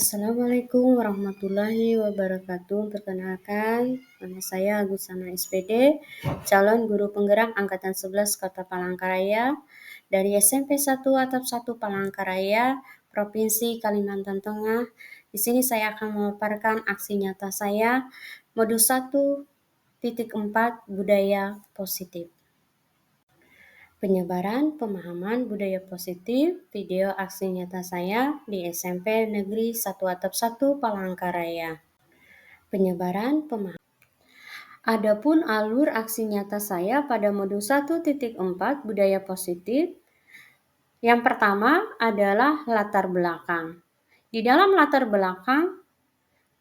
Assalamualaikum warahmatullahi wabarakatuh. Perkenalkan, nama saya Agusana SPD, calon guru penggerak Angkatan 11 Kota Palangkaraya dari SMP 1 Atap 1 Palangkaraya, Provinsi Kalimantan Tengah. Di sini saya akan memaparkan aksi nyata saya, modul 1.4 budaya positif. Penyebaran pemahaman budaya positif, video aksi nyata saya di SMP Negeri 1 Atap 1 Palangkaraya. Penyebaran pemahaman. Adapun alur aksi nyata saya pada modul 1.4 budaya positif, yang pertama adalah latar belakang. Di dalam latar belakang,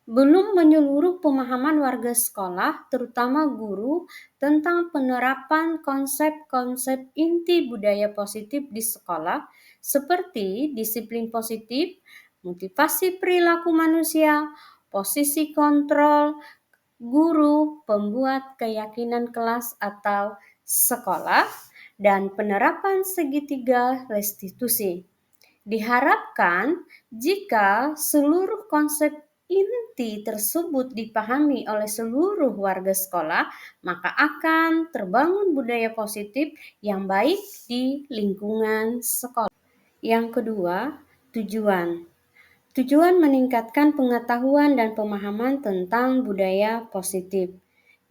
belum menyeluruh pemahaman warga sekolah, terutama guru, tentang penerapan konsep-konsep inti budaya positif di sekolah, seperti disiplin positif, motivasi perilaku manusia, posisi kontrol guru, pembuat keyakinan kelas atau sekolah, dan penerapan segitiga restitusi. Diharapkan jika seluruh konsep inti tersebut dipahami oleh seluruh warga sekolah, maka akan terbangun budaya positif yang baik di lingkungan sekolah. Yang kedua, tujuan. Tujuan meningkatkan pengetahuan dan pemahaman tentang budaya positif.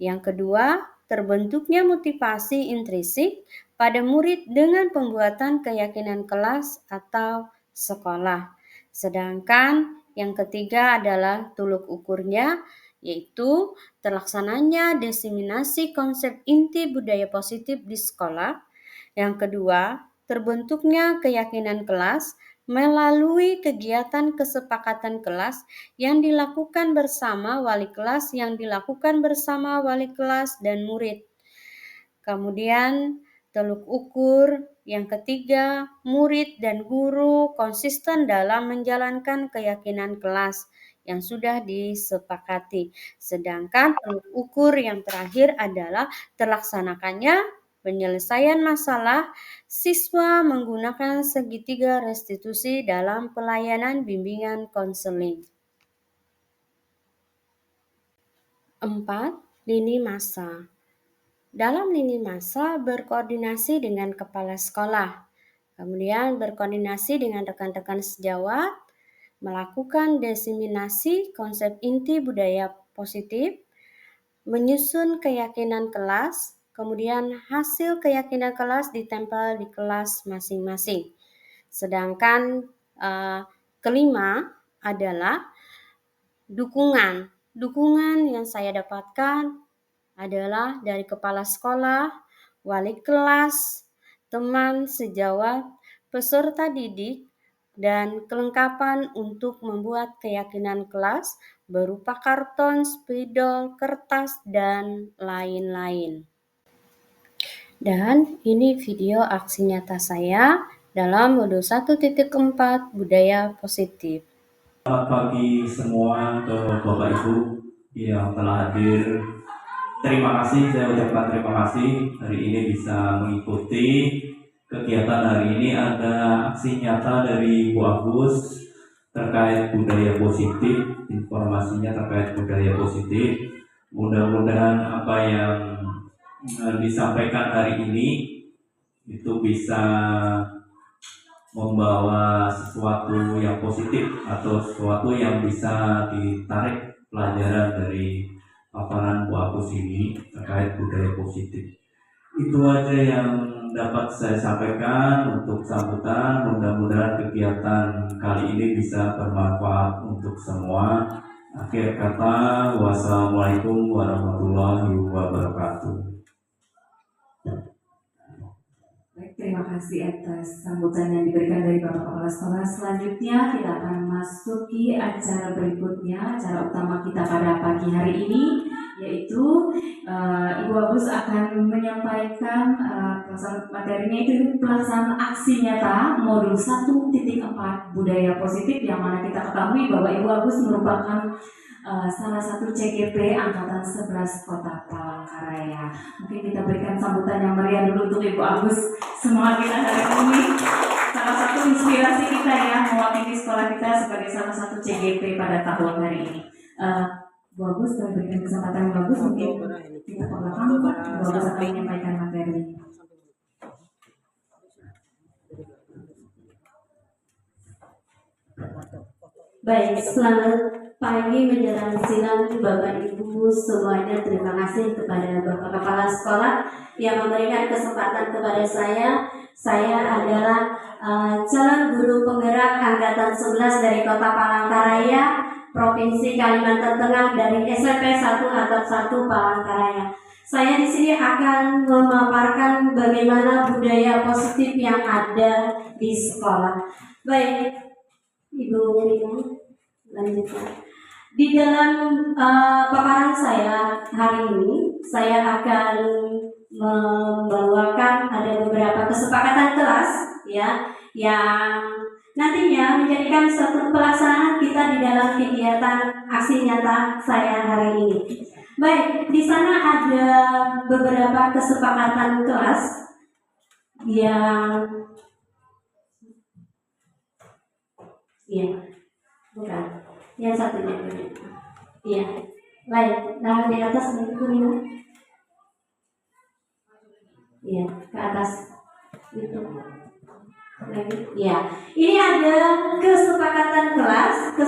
Yang kedua, terbentuknya motivasi intrinsik pada murid dengan pembuatan keyakinan kelas atau sekolah. Sedangkan yang ketiga adalah tuluk ukurnya, yaitu terlaksananya diseminasi konsep inti budaya positif di sekolah. Yang kedua, terbentuknya keyakinan kelas melalui kegiatan kesepakatan kelas yang dilakukan bersama wali kelas dan murid. Kemudian teluk ukur yang ketiga, murid dan guru konsisten dalam menjalankan keyakinan kelas yang sudah disepakati. Sedangkan teluk ukur yang terakhir adalah terlaksanakannya penyelesaian masalah siswa menggunakan segitiga restitusi dalam pelayanan bimbingan konseling. 4. Lini masa. Dalam lini masa berkoordinasi dengan kepala sekolah, kemudian berkoordinasi dengan rekan-rekan sejawat, melakukan diseminasi konsep inti budaya positif, menyusun keyakinan kelas, kemudian hasil keyakinan kelas ditempel di kelas masing-masing. Sedangkan kelima adalah dukungan. Dukungan yang saya dapatkan adalah dari kepala sekolah, wali kelas, teman sejawat, peserta didik, dan kelengkapan untuk membuat keyakinan kelas berupa karton, spidol, kertas, dan lain-lain. Dan ini video aksi nyata saya dalam modul 1.4 budaya positif. Selamat pagi semua untuk Bapak Ibu yang telah hadir. Terima kasih, saya ucapkan terima kasih hari ini bisa mengikuti kegiatan hari ini. Ada aksi nyata dari Bu Agus terkait budaya positif, informasinya terkait budaya positif. Mudah-mudahan apa yang disampaikan hari ini itu bisa membawa sesuatu yang positif atau sesuatu yang bisa ditarik pelajaran dari paparan Bu Agus ini terkait budaya positif. Itu aja yang dapat saya sampaikan untuk sambutan. Mudah-mudahan kegiatan kali ini bisa bermanfaat untuk semua. Akhir kata, wassalamualaikum warahmatullahi wabarakatuh. Baik, terima kasih atas sambutan yang diberikan dari Bapak Kepala Sekolah. Selanjutnya kita akan masuki acara berikutnya, acara utama kita pada pagi hari ini, yaitu Ibu Agus akan menyampaikan materinya itu pelaksanaan aksi nyata modul 1.4 budaya positif, yang mana kita ketahui bahwa Ibu Agus merupakan salah satu CGP Angkatan 11 Kota Palangkaraya. Mungkin kita berikan sambutan yang meriah dulu untuk Ibu Agus. Semangat kita hari ini. Salah satu inspirasi kita ya, mewakili sekolah kita sebagai salah satu CGP pada tahun hari ini. Bu Agus, kami berikan kesempatan yang bagus mungkin kita ke belakang, Bu Agus akan menyampaikan materi. Baik, selamat pagi menjelang siang Bapak Ibu semuanya. Terima kasih kepada Bapak Kepala Sekolah yang memberikan kesempatan kepada saya. Saya adalah calon guru penggerak Angkatan 11 dari Kota Palangkaraya, Provinsi Kalimantan Tengah dari SMP 1 Atap 1 Palangkaraya. Saya di sini akan memaparkan bagaimana budaya positif yang ada di sekolah. Baik, Ibu Rina, lanjutkan. Di dalam paparan saya hari ini, saya akan membawakan ada beberapa kesepakatan kelas ya yang nantinya menjadikan suatu pelaksanaan kita di dalam kegiatan aksi nyata saya hari ini. Baik, di sana ada beberapa kesepakatan kelas yang bukan. Yang satunya ini. Iya. Lain. Nah, di atas itu ini. Iya, ke atas. Itu. Lagi. Iya. Ini ada kesepakatan kelas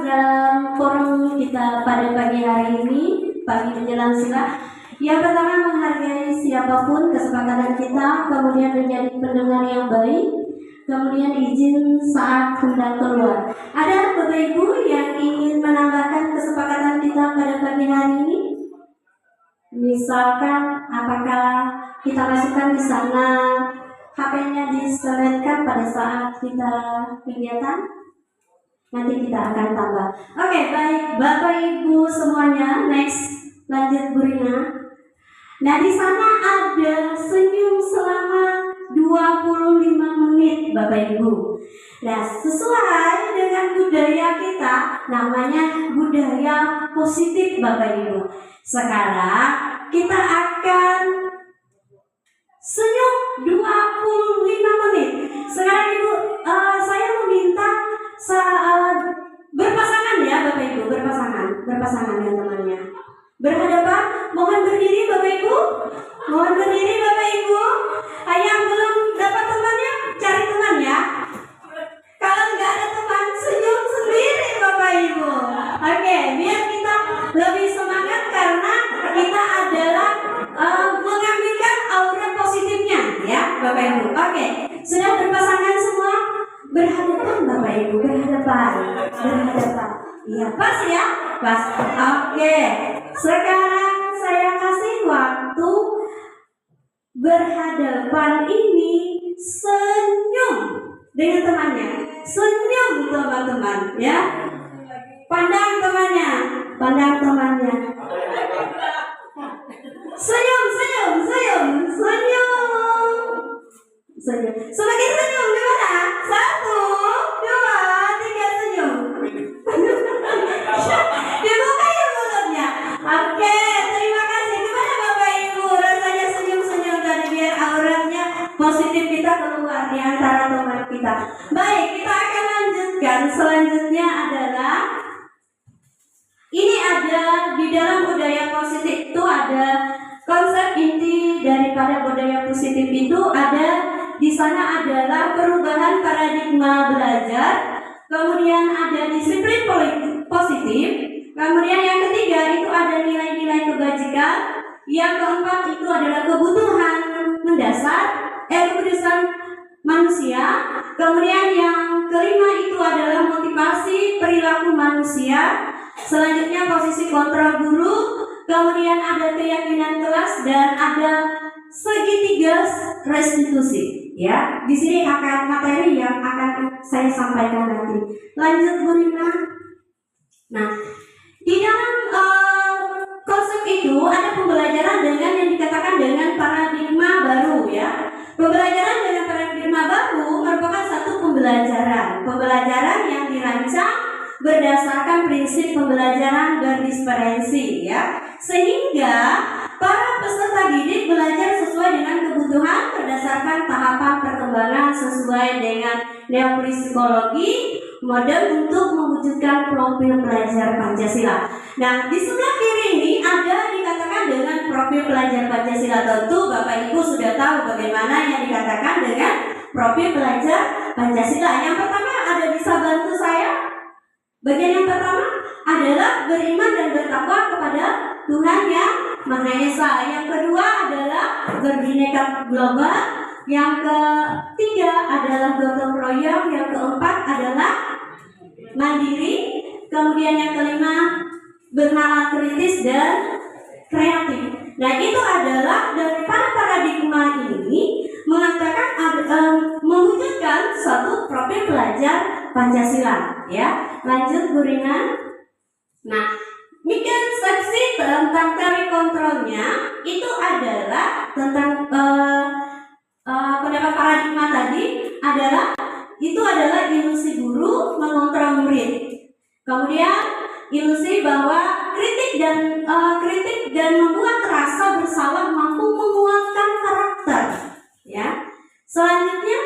dalam forum kita pada pagi hari ini, pagi menjelang siang. Yang pertama, menghargai siapapun kesepakatan kita, kemudian menjadi pendengar yang baik, kemudian izin saat hendak keluar. Ada Bapak Ibu yang ingin menambahkan kesepakatan kita pada pagi hari ini? Misalkan, apakah kita masukkan di sana HP-nya diseletkan pada saat kita kegiatan? Nanti kita akan tambah. Oke, baik Bapak Ibu semuanya. Next, lanjut Bu Rina. Nah, di sana ada senyum selama 25 menit Bapak Ibu. Nah, sesuai dengan budaya kita, namanya budaya positif Bapak Ibu. Sekarang kita akan senyum 25 menit. Sekarang Ibu, saya meminta berpasangan ya Bapak Ibu, berpasangan dengan temannya. Berhadapan, mohon berdiri Bapak Ibu. Mohon berdiri Bapak Ibu. Yang belum dapat temannya, cari teman ya. Kalau nggak ada teman, senyum sendiri Bapak Ibu. Oke, biar kita lebih semangat karena kita adalah mengambilkan aura positifnya ya Bapak Ibu. Oke, sudah berpasangan semua? Berhadapan Bapak Ibu, berhadapan. Iya, pas ya? Pas. Oke, sekarang saya kasih waktu berhadapan ini senyum dengan temannya. Senyum teman-teman ya. Pandang temannya. Senyum. Semakin senyum gimana? 1, 2, 3 senyum. Dibuka ya mulutnya. Oke, terima kasih. Gimana Bapak Ibu? Rasanya senyum-senyum tadi biar auranya positif kita keluar di antara teman kita. Baik, kita akan lanjutkan. Selanjutnya adalah ini ada di dalam budaya positif itu ada konsep inti daripada budaya positif itu ada di sana adalah perubahan paradigma belajar, kemudian ada disiplin positif, kemudian yang ketiga itu ada nilai-nilai kebajikan, yang keempat itu adalah kebutuhan mendasar, kebutuhan manusia, kemudian yang kelima itu adalah motivasi perilaku manusia, selanjutnya posisi kontrol guru, kemudian ada keyakinan kelas dan ada segitiga restitusi. Ya, di sini akan materi yang akan saya sampaikan nanti. Lanjut Bu Rina. Nah, di dalam konsep itu ada pembelajaran dengan yang dikatakan dengan paradigma baru ya. Pembelajaran dengan paradigma baru merupakan satu pembelajaran yang dirancang berdasarkan prinsip pembelajaran berdisferensi ya, sehingga para peserta didik belajar sesuai dengan kebutuhan berdasarkan tahapan perkembangan sesuai dengan neopsikologi model untuk mewujudkan profil pelajar Pancasila. Nah, di sebelah kiri ini ada dikatakan dengan profil pelajar Pancasila. Tentu Bapak Ibu sudah tahu bagaimana yang dikatakan dengan profil pelajar Pancasila. Yang pertama ada, bisa bantu saya? Bagian yang pertama adalah beriman dan bertakwa kepada Tuhan Yang Maha Esa. Yang kedua adalah berbineka global. Yang ketiga adalah gotong royong. Yang keempat adalah mandiri. Kemudian yang kelima bernalar kritis dan kreatif. Nah, itu adalah dari paradigma ini mengatakan mewujudkan suatu profil pelajar Pancasila ya. Lanjut Bu Rina. Nah, mikonsepsi tentang teori kontrolnya itu adalah tentang pendapat paradigma tadi adalah ilusi guru mengontrol murid. Kemudian ilusi bahwa kritik dan membuat rasa bersalah mampu menguatkan karakter ya. Selanjutnya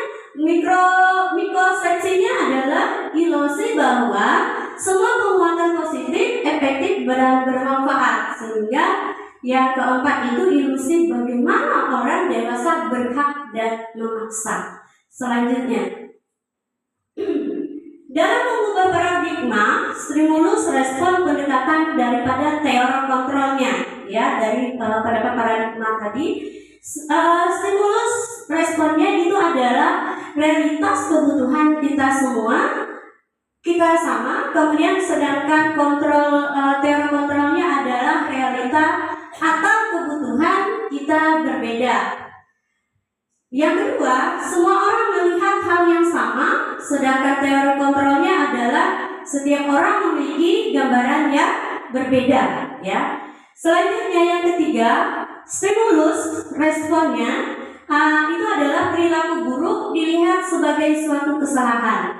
mikrosepsinya adalah ilusi bahwa semua penguatan positif efektif dan bermanfaat, sehingga yang keempat itu ilusi bagaimana orang dewasa berhak dan memaksa. Selanjutnya, dalam mengubah paradigma, stimulus respon pendekatan daripada teori kontrolnya ya, dari pada paradigma tadi. Stimulus responnya itu adalah realitas kebutuhan kita semua, kita sama. Kemudian sedangkan teori kontrolnya adalah realita atau kebutuhan kita berbeda. Yang kedua, semua orang melihat hal yang sama, sedangkan teori kontrolnya adalah setiap orang memiliki gambaran yang berbeda ya. Selanjutnya yang ketiga, stimulus responnya itu adalah perilaku buruk dilihat sebagai suatu kesalahan.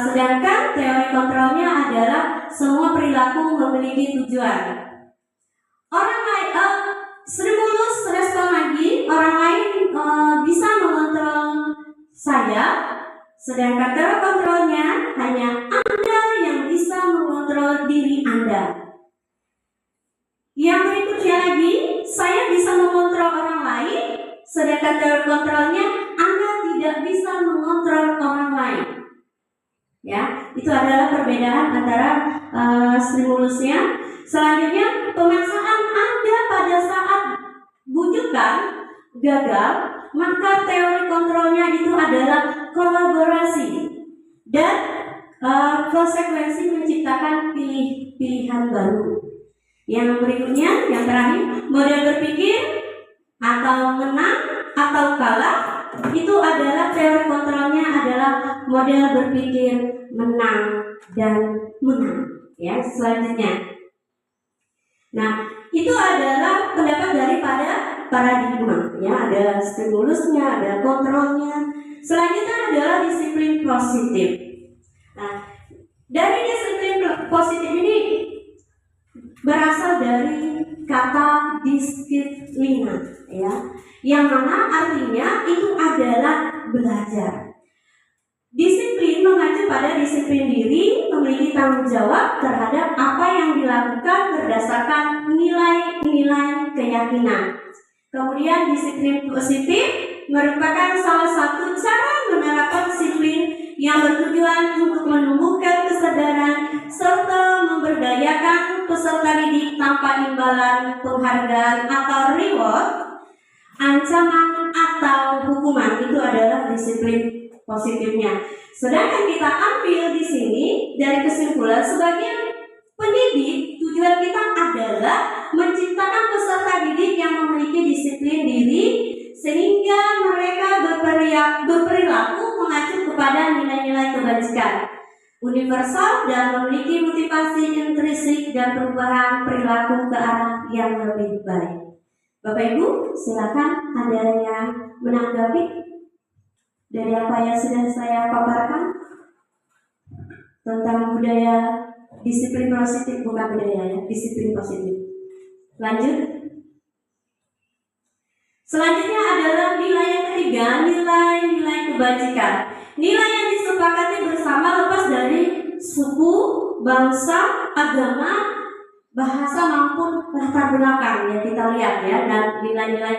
Sedangkan teori kontrolnya adalah semua perilaku memiliki tujuan. Orang lain stimulus respon lagi, orang lain bisa mengontrol saya, sedangkan teori kontrolnya hanya Anda yang bisa mengontrol diri Anda. Yang berikutnya lagi, saya bisa mengontrol orang lain, sedangkan teori kontrolnya Anda tidak bisa mengontrol orang lain. Ya, itu adalah perbedaan antara stimulusnya. Selanjutnya, pemaksaan Anda pada saat bujukan gagal, maka teori kontrolnya itu adalah kolaborasi dan konsekuensi menciptakan pilihan baru. Yang berikutnya, yang terakhir, model berpikir atau menang atau kalah, itu adalah teori kontrolnya adalah model berpikir menang dan menang. Ya, selanjutnya. Nah, itu adalah pendapat daripada paradigma. Ya, ada stimulusnya, ada kontrolnya. Selanjutnya adalah disiplin positif. Nah, dari disiplin positif ini berasal dari kata disiplina, ya, yang mana artinya itu adalah belajar. Disiplin mengacu pada disiplin diri, memiliki tanggung jawab terhadap apa yang dilakukan berdasarkan nilai-nilai keyakinan. Kemudian disiplin positif merupakan salah satu cara menerapkan disiplin yang bertujuan untuk menumbuhkan kesadaran serta memberdayakan peserta didik tanpa imbalan, penghargaan atau reward, ancaman atau hukuman. Itu adalah disiplin positifnya. Sedangkan kita ambil di sini dari kesimpulan sebagai pendidik, tujuan kita adalah menciptakan peserta didik yang memiliki disiplin diri sehingga mereka berperilaku mengacu kepada nilai-nilai kebajikan universal dan memiliki motivasi intrinsik dan perubahan perilaku ke arah yang lebih baik. Bapak Ibu, silakan ada yang menanggapi dari apa yang sudah saya paparkan tentang budaya disiplin positif, bukan budaya ya, disiplin positif. Lanjut. Selanjutnya adalah nilai yang ketiga, nilai-nilai kebajikan. Nilai yang disepakati bersama lepas dari suku, bangsa, agama, bahasa maupun latar belakang yang kita lihat ya, dan nilai-nilai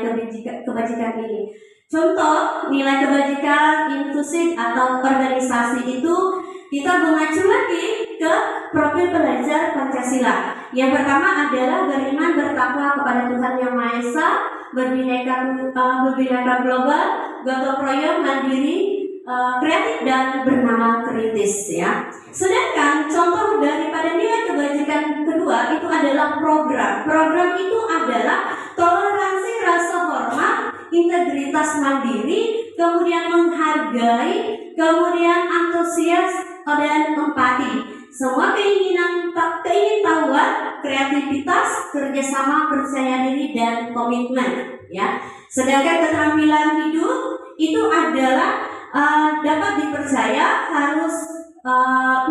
kebajikan ini. Contoh nilai kebajikan inklusif atau organisasi itu kita mengacu lagi ke profil pelajar Pancasila. Yang pertama adalah beriman bertakwa kepada Tuhan Yang Maha Esa, berbineka global, gotong royong, mandiri, kreatif dan bernama kritis ya. Sedangkan contoh daripada nilai kebajikan kedua itu adalah program. Program itu adalah toleransi, rasa hormat, integritas mandiri, kemudian menghargai, kemudian antusias dan empati. Semua keingintahuan, kreativitas, kerjasama, percaya diri dan komitmen ya. Sedangkan keterampilan hidup itu adalah dapat dipercaya, harus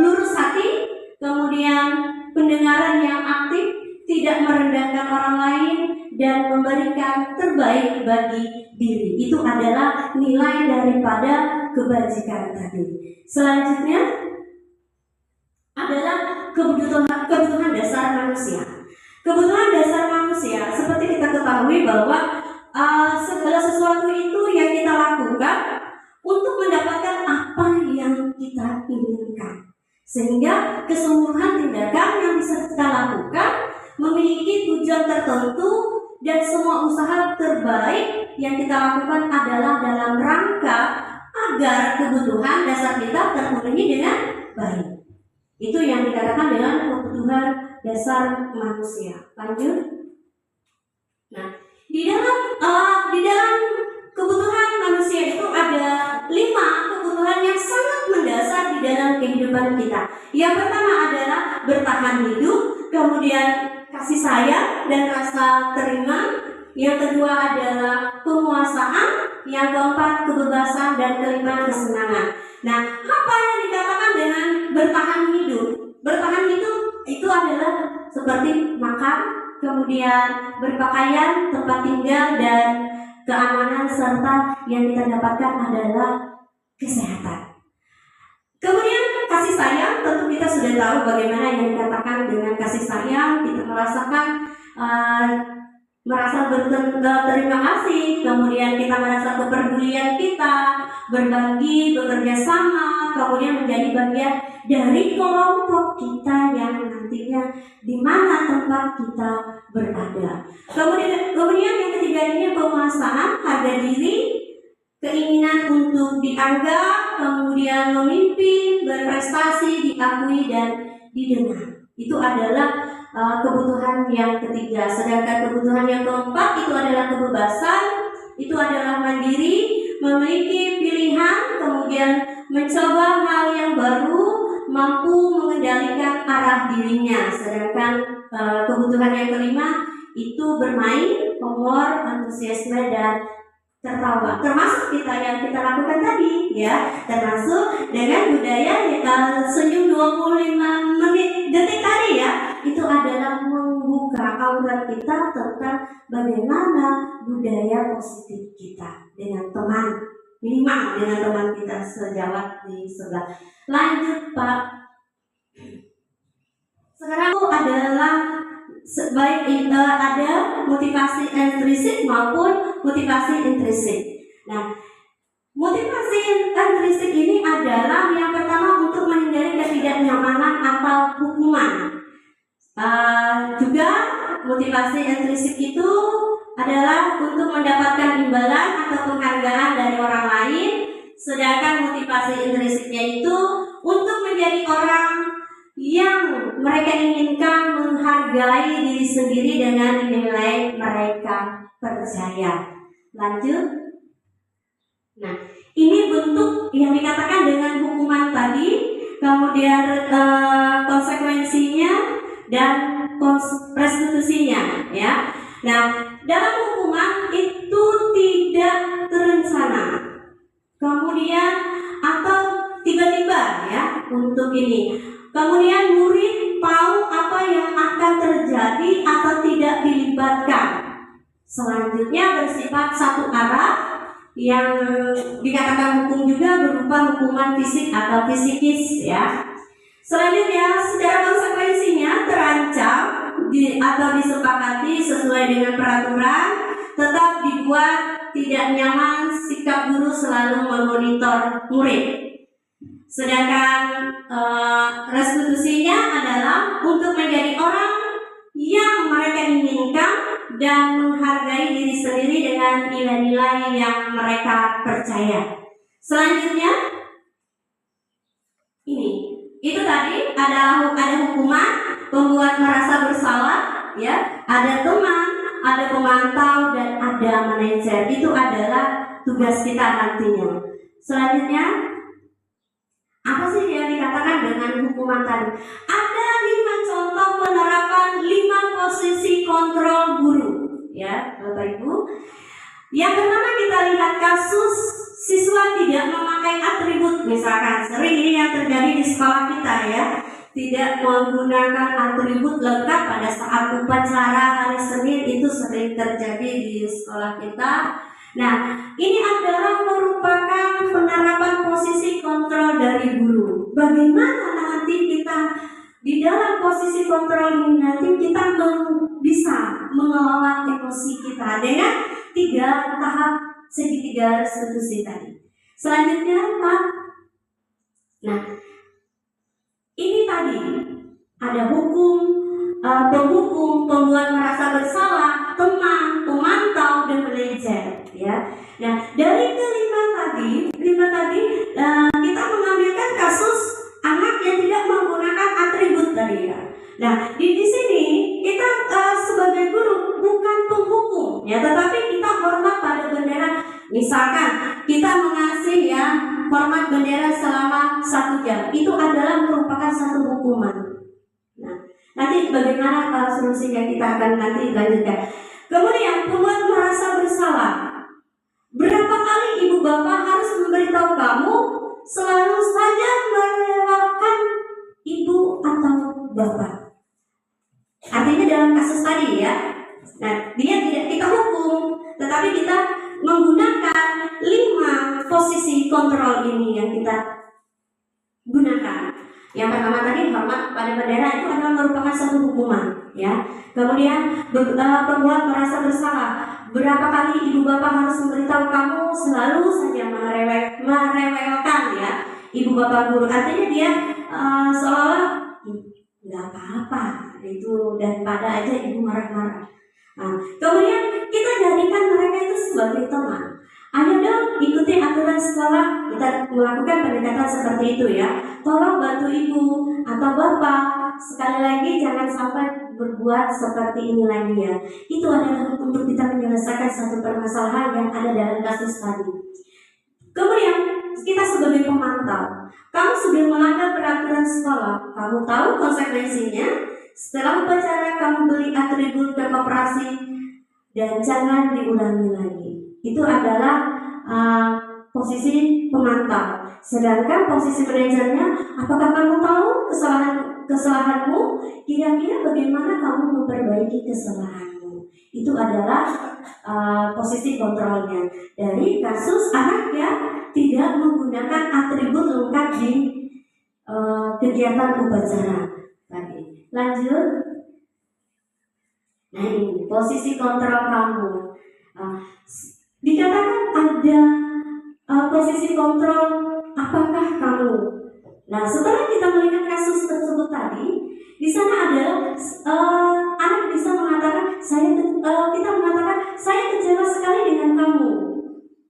lurus hati, kemudian pendengaran yang aktif, tidak merendahkan orang lain, dan memberikan terbaik bagi diri. Itu adalah nilai daripada kebajikan tadi. Selanjutnya adalah kebutuhan dasar manusia. Kebutuhan dasar manusia, seperti kita ketahui bahwa segala sesuatu itu yang kita lakukan untuk mendapatkan apa yang kita inginkan, sehingga keseluruhan tindakan yang bisa kita lakukan memiliki tujuan tertentu, dan semua usaha terbaik yang kita lakukan adalah dalam rangka agar kebutuhan dasar kita terpenuhi dengan baik. Itu yang dikatakan dengan kebutuhan dasar manusia. Lanjut. Nah, di dalam kebutuhan manusia itu ada 5 kebutuhan yang sangat mendasar di dalam kehidupan kita. Yang pertama adalah bertahan hidup, kemudian kasih sayang dan rasa terima. Yang kedua adalah penguasaan, yang keempat kebebasan, dan kelima kesenangan. Nah, apa yang dikatakan dengan bertahan hidup? Bertahan hidup itu adalah seperti makan, kemudian berpakaian, tempat tinggal, dan keamanan, serta yang kita dapatkan adalah kesehatan. Kemudian kasih sayang, tentu kita sudah tahu bagaimana yang dikatakan dengan kasih sayang. Kita merasa berterima kasih, kemudian kita merasa kepedulian kita, berbagi, bekerja sama, kemudian menjadi bagian dari kelompok kita yang nantinya di mana tempat kita berada. Kemudian yang ketiga ini penguasaan, harga diri, keinginan untuk dianggap, kemudian memimpin, berprestasi, diakui dan didengar. Itu adalah kebutuhan yang ketiga. Sedangkan kebutuhan yang keempat itu adalah kebebasan, itu adalah mandiri, memiliki pilihan, kemudian mencoba hal yang baru, mampu mengendalikan arah dirinya. Sedangkan kebutuhan yang kelima itu bermain, humor, antusiasme dan tertawa. Termasuk yang kita lakukan tadi ya, termasuk dengan budaya senyum 25 detik tadi ya. Itu adalah membuka aura kita tentang bagaimana budaya positif kita dengan teman, minimal dengan teman kita sejawat di sebelah. Lanjut Pak. Sekarang itu adalah baik ada motivasi intrinsik maupun motivasi intrinsik. Nah, motivasi intrinsik ini adalah yang pertama untuk menghindari ketidaknyamanan atau hukuman. Juga motivasi intrinsik itu adalah untuk mendapatkan imbalan atau penghargaan dari orang lain. Sedangkan motivasi intrinsiknya itu untuk menjadi orang yang mereka inginkan, menghargai diri sendiri dengan nilai mereka percaya. Lanjut. Nah, ini bentuk yang dikatakan dengan hukuman tadi, kemudian konsekuensinya dan restitusinya ya. Nah, dalam hukuman itu tidak terencana, kemudian atau tiba-tiba ya untuk ini. Kemudian murid tahu apa yang akan terjadi atau tidak dilibatkan. Selanjutnya bersifat satu arah yang dikatakan hukum juga berupa hukuman fisik atau fisikis ya. Selanjutnya secara konsekuensinya terancam atau disepakati sesuai dengan peraturan, tetap dibuat tidak nyaman sikap guru selalu memonitor murid. Sedangkan restitusinya adalah untuk menjadi orang yang mereka inginkan dan menghargai diri sendiri dengan nilai-nilai yang mereka percaya. Selanjutnya itu tadi ada hukuman pembuat merasa bersalah ya, ada teman, ada pemantau, dan ada manajer. Itu adalah tugas kita nantinya. Selanjutnya apa sih yang dikatakan dengan hukuman tadi? Ada 5 contoh penerapan 5 posisi kontrol guru ya Bapak Ibu. Yang pertama kita lihat kasus siswa tidak memakai atribut, misalkan sering ini yang terjadi di sekolah kita ya, tidak menggunakan atribut lengkap pada saat upacara hari Senin, itu sering terjadi di sekolah kita. Nah, ini adalah merupakan penerapan posisi kontrol dari guru. Bagaimana nanti kita di dalam posisi kontrol ini nanti kita bisa mengelola emosi kita dengan 3 tahap segitiga restitusi tadi. Selanjutnya Pak, nah ini tadi ada hukum, penghukum, pembuat merasa bersalah, teman, pemantau, dan manajer ya. Nah dari kelima tadi kita mengambilkan kasus anak yang tidak menggunakan atribut tadi ya. Nah di sini kita sebagai guru bukan penghukum ya, tetapi kita hormat pada bendera. Misalkan kita mengasih ya hormat bendera selama 1 jam, itu adalah merupakan satu hukuman. Nah nanti bagaimana solusinya kita akan nanti lanjutkan. Kemudian pembuat merasa bersalah. Berapa kali ibu bapak harus memberitahu kamu selalu saja melewatkan ibu atau bapak? Artinya dalam kasus tadi ya, nah dia tidak kita hukum, tetapi kita menggunakan 5 posisi kontrol ini yang kita gunakan. Yang pertama tadi hormat pada bendera, itu adalah merupakan satu hukuman ya. Kemudian pembuat merasa bersalah. Berapa kali ibu bapak harus memberitahu kamu selalu saja merewelkan ya ibu bapak guru. Artinya dia seolah nggak apa-apa itu, daripada aja ibu marah-marah. Nah, kemudian kita jadikan mereka itu sebagai teman. Ayo dong ikuti aturan sekolah, kita melakukan pendekatan seperti itu ya. Tolong bantu ibu atau bapak, sekali lagi jangan sampai berbuat seperti ini lagi ya. Itu adalah untuk kita menyelesaikan satu permasalahan yang ada dalam kasus tadi. Kemudian kita sebagai pemantau, kamu sudah melanggar peraturan sekolah, kamu tahu konsekuensinya. Setelah upacara kamu beli atribut ke koperasi dan jangan diulangi lagi. Itu adalah posisi pemantau. Sedangkan posisi manajernya, apakah kamu tahu kesalahanmu? Kira-kira bagaimana kamu memperbaiki kesalahanmu? Itu adalah posisi kontrolnya. Dari kasus anak yang tidak menggunakan atribut lengkap di kegiatan upacara tadi. Lanjut. Nah ini posisi kontrol kamu. Dikatakan ada posisi kontrol apakah kamu. Nah setelah kita melihat kasus tersebut tadi, di sana ada anak bisa mengatakan kita mengatakan saya kecewa sekali dengan kamu.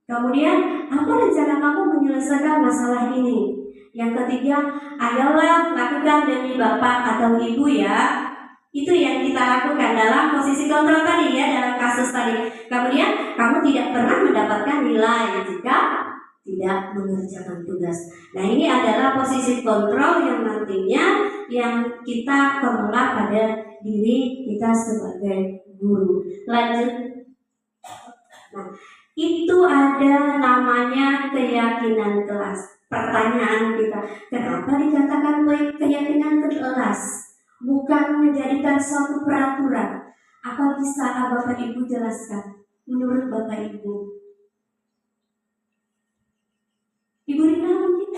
Kemudian apa rencana kamu menyelesaikan masalah ini? Yang ketiga, ayolah lakukan demi bapak atau ibu ya. Itu yang kita lakukan dalam posisi kontrol tadi ya, dalam kasus tadi. Kemudian kamu tidak pernah mendapatkan nilai jika tidak mengerjakan tugas. Nah ini adalah posisi kontrol yang nantinya yang kita kelola pada diri kita sebagai guru. Lanjut. Nah itu ada namanya keyakinan kelas. pertanyaan kita, kenapa dikatakan baik keyakinan kelas, bukan menjadikan suatu peraturan? Apa bisa Bapak Ibu jelaskan menurut Bapak Ibu? Ibu Rina mungkin?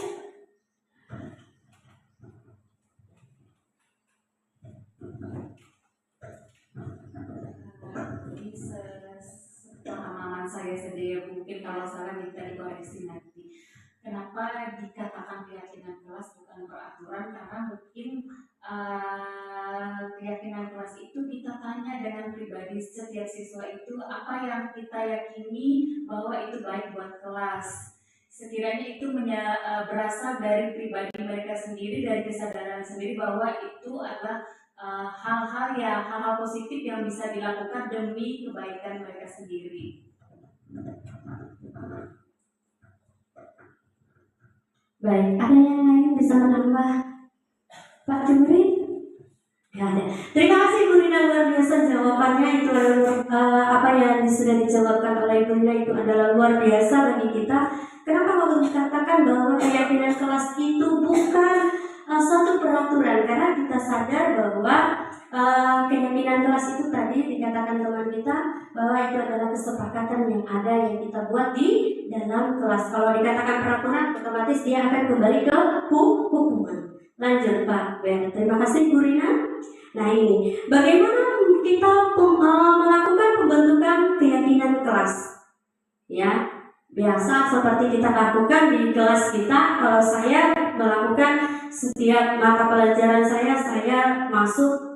Jadi sepemahaman saya sendiri, mungkin kalau salah minta dikoreksi nanti. Kenapa dikatakan keyakinan kelas bukan peraturan? Karena mungkin keyakinan kelas itu kita tanya dengan pribadi setiap siswa itu apa yang kita yakini bahwa itu baik buat kelas. Sekiranya itu berasal dari pribadi mereka sendiri, dari kesadaran sendiri bahwa itu adalah hal-hal positif yang bisa dilakukan demi kebaikan mereka sendiri. Baik, ada yang lain bisa menambah Pak Jumri? Ya ada. Terima kasih Bu Rina, luar biasa jawabannya. Itu apa yang sudah dijawabkan oleh Bu Rina itu adalah luar biasa bagi kita. Kenapa kalau dikatakan bahwa keyakinan kelas itu bukan suatu peraturan? Karena kita sadar bahwa keyakinan kelas itu tadi dikatakan teman kita bahwa itu adalah kesepakatan yang ada yang kita buat di dalam kelas. Kalau dikatakan peraturan, otomatis dia akan kembali ke hukuman. Lanjut Pak Ben. Terima kasih Bu Rina. Nah ini, bagaimana kita melakukan pembentukan keyakinan kelas? Ya, biasa seperti kita lakukan di kelas kita. Kalau saya melakukan setiap mata pelajaran saya masuk.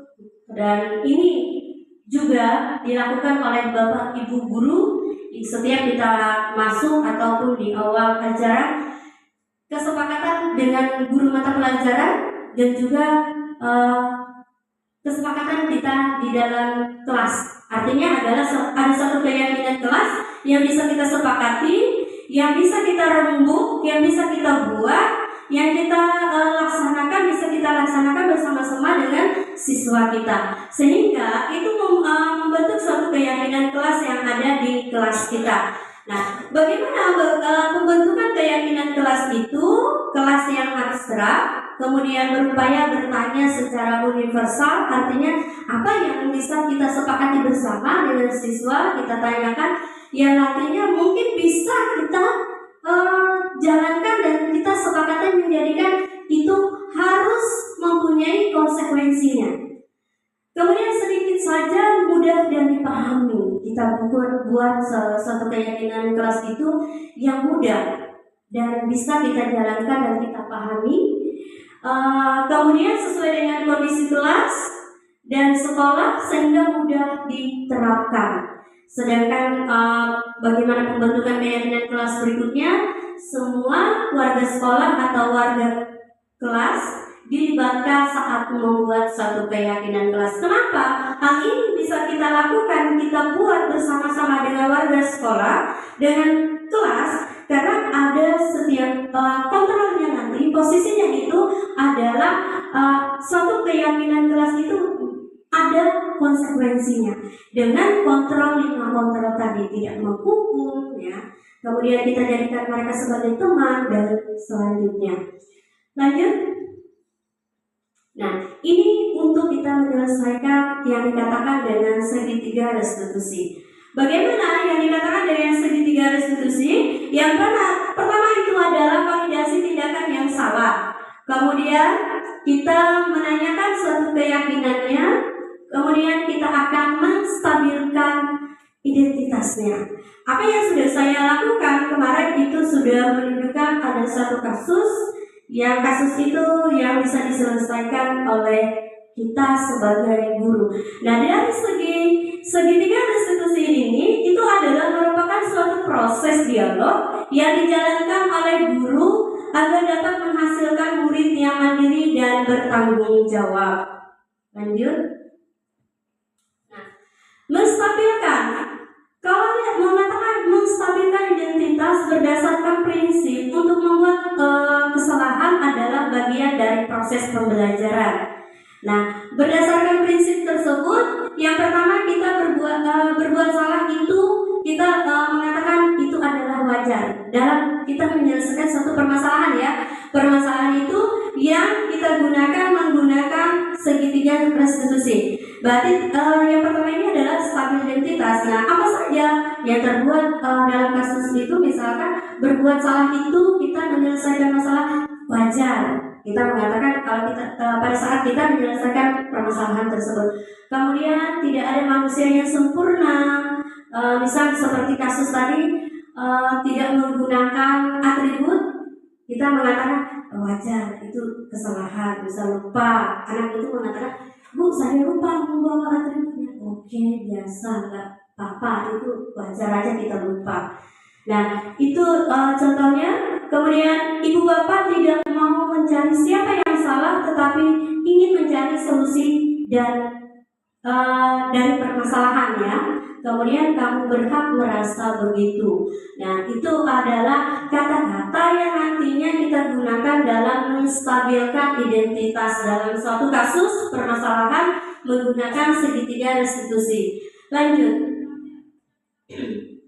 Dan ini juga dilakukan oleh Bapak Ibu Guru setiap kita masuk ataupun di awal acara, kesepakatan dengan guru mata pelajaran dan juga kesepakatan kita di dalam kelas. Artinya adalah ada satu keyakinan kelas yang bisa kita sepakati, yang bisa kita rembuk, yang bisa kita buat, yang kita bisa kita laksanakan bersama-sama dengan siswa kita, sehingga itu membentuk suatu keyakinan kelas yang ada di kelas kita. Nah, bagaimana pembentukan keyakinan kelas itu? Kelas yang abstrak, kemudian berupaya bertanya secara universal, artinya apa yang bisa kita sepakati bersama dengan siswa, kita tanyakan, yang nantinya mungkin bisa kita jalankan dan kita sepakatan menjadikan itu harus mempunyai konsekuensinya. Kemudian sedikit saja mudah dan dipahami. Kita buat suatu keyakinan kelas itu yang mudah dan bisa kita jalankan dan kita pahami. Kemudian sesuai dengan kondisi kelas dan sekolah sehingga mudah diterapkan. Sedangkan bagaimana pembentukan keyakinan kelas berikutnya, semua warga sekolah atau warga kelas dilibatkan saat membuat suatu keyakinan kelas. Kenapa? Hal ini bisa kita lakukan, kita buat bersama-sama dengan warga sekolah, dengan kelas, karena ada setiap kontrolnya nanti, posisinya itu adalah suatu keyakinan kelas itu ada konsekuensinya. Dengan kontrol 5 kontrol tadi, tidak menghukum, ya. Kemudian kita jadikan mereka sebagai teman dan selanjutnya. Lanjut. Nah, ini untuk kita menyelesaikan yang dikatakan dengan segitiga restitusi. Bagaimana yang dikatakan dengan segitiga restitusi? Yang pertama itu adalah validasi tindakan yang salah. Kemudian kita menanyakan suatu keyakinannya, kemudian kita akan menstabilkan identitasnya. Apa yang sudah saya lakukan kemarin itu sudah menunjukkan ada satu kasus itu yang bisa diselesaikan oleh kita sebagai guru. Nah, dari segitiga restitusi ini itu adalah merupakan suatu proses dialog yang dijalankan oleh guru agar dapat menghasilkan murid yang mandiri dan bertanggung jawab. Lanjut. Nah, menstabilkan. Kalau mengatakan menstabilkan identitas berdasarkan prinsip untuk membuat kesalahan adalah bagian dari proses pembelajaran. Nah, berdasarkan prinsip tersebut, yang pertama kita berbuat salah itu kita mengatakan itu adalah wajar dalam kita menyelesaikan suatu permasalahan ya. Permasalahan itu yang kita menggunakan segitiga restitusi. Berarti yang pertama ini adalah stabil identitas. Nah, apa saja yang terbuat dalam kasus itu? Misalkan berbuat salah itu kita menyelesaikan masalah wajar. Kita mengatakan kalau kita pada saat kita menyelesaikan permasalahan tersebut. Kemudian tidak ada manusia yang sempurna. Misal seperti kasus tadi tidak menggunakan atribut, kita mengatakan wajar itu kesalahan, bisa lupa. Anak itu mengatakan, Bu, saya lupa membawa atributnya. Oke, biasa, nggak apa-apa, itu wajar aja kita lupa. Nah, itu contohnya. Kemudian ibu bapak tidak mau mencari siapa yang salah, tetapi ingin mencari solusi dan dari permasalahannya. Kemudian kamu berhak merasa begitu. Nah, itu adalah kata-kata yang nantinya kita gunakan dalam menstabilkan identitas dalam suatu kasus permasalahan menggunakan segitiga restitusi. Lanjut.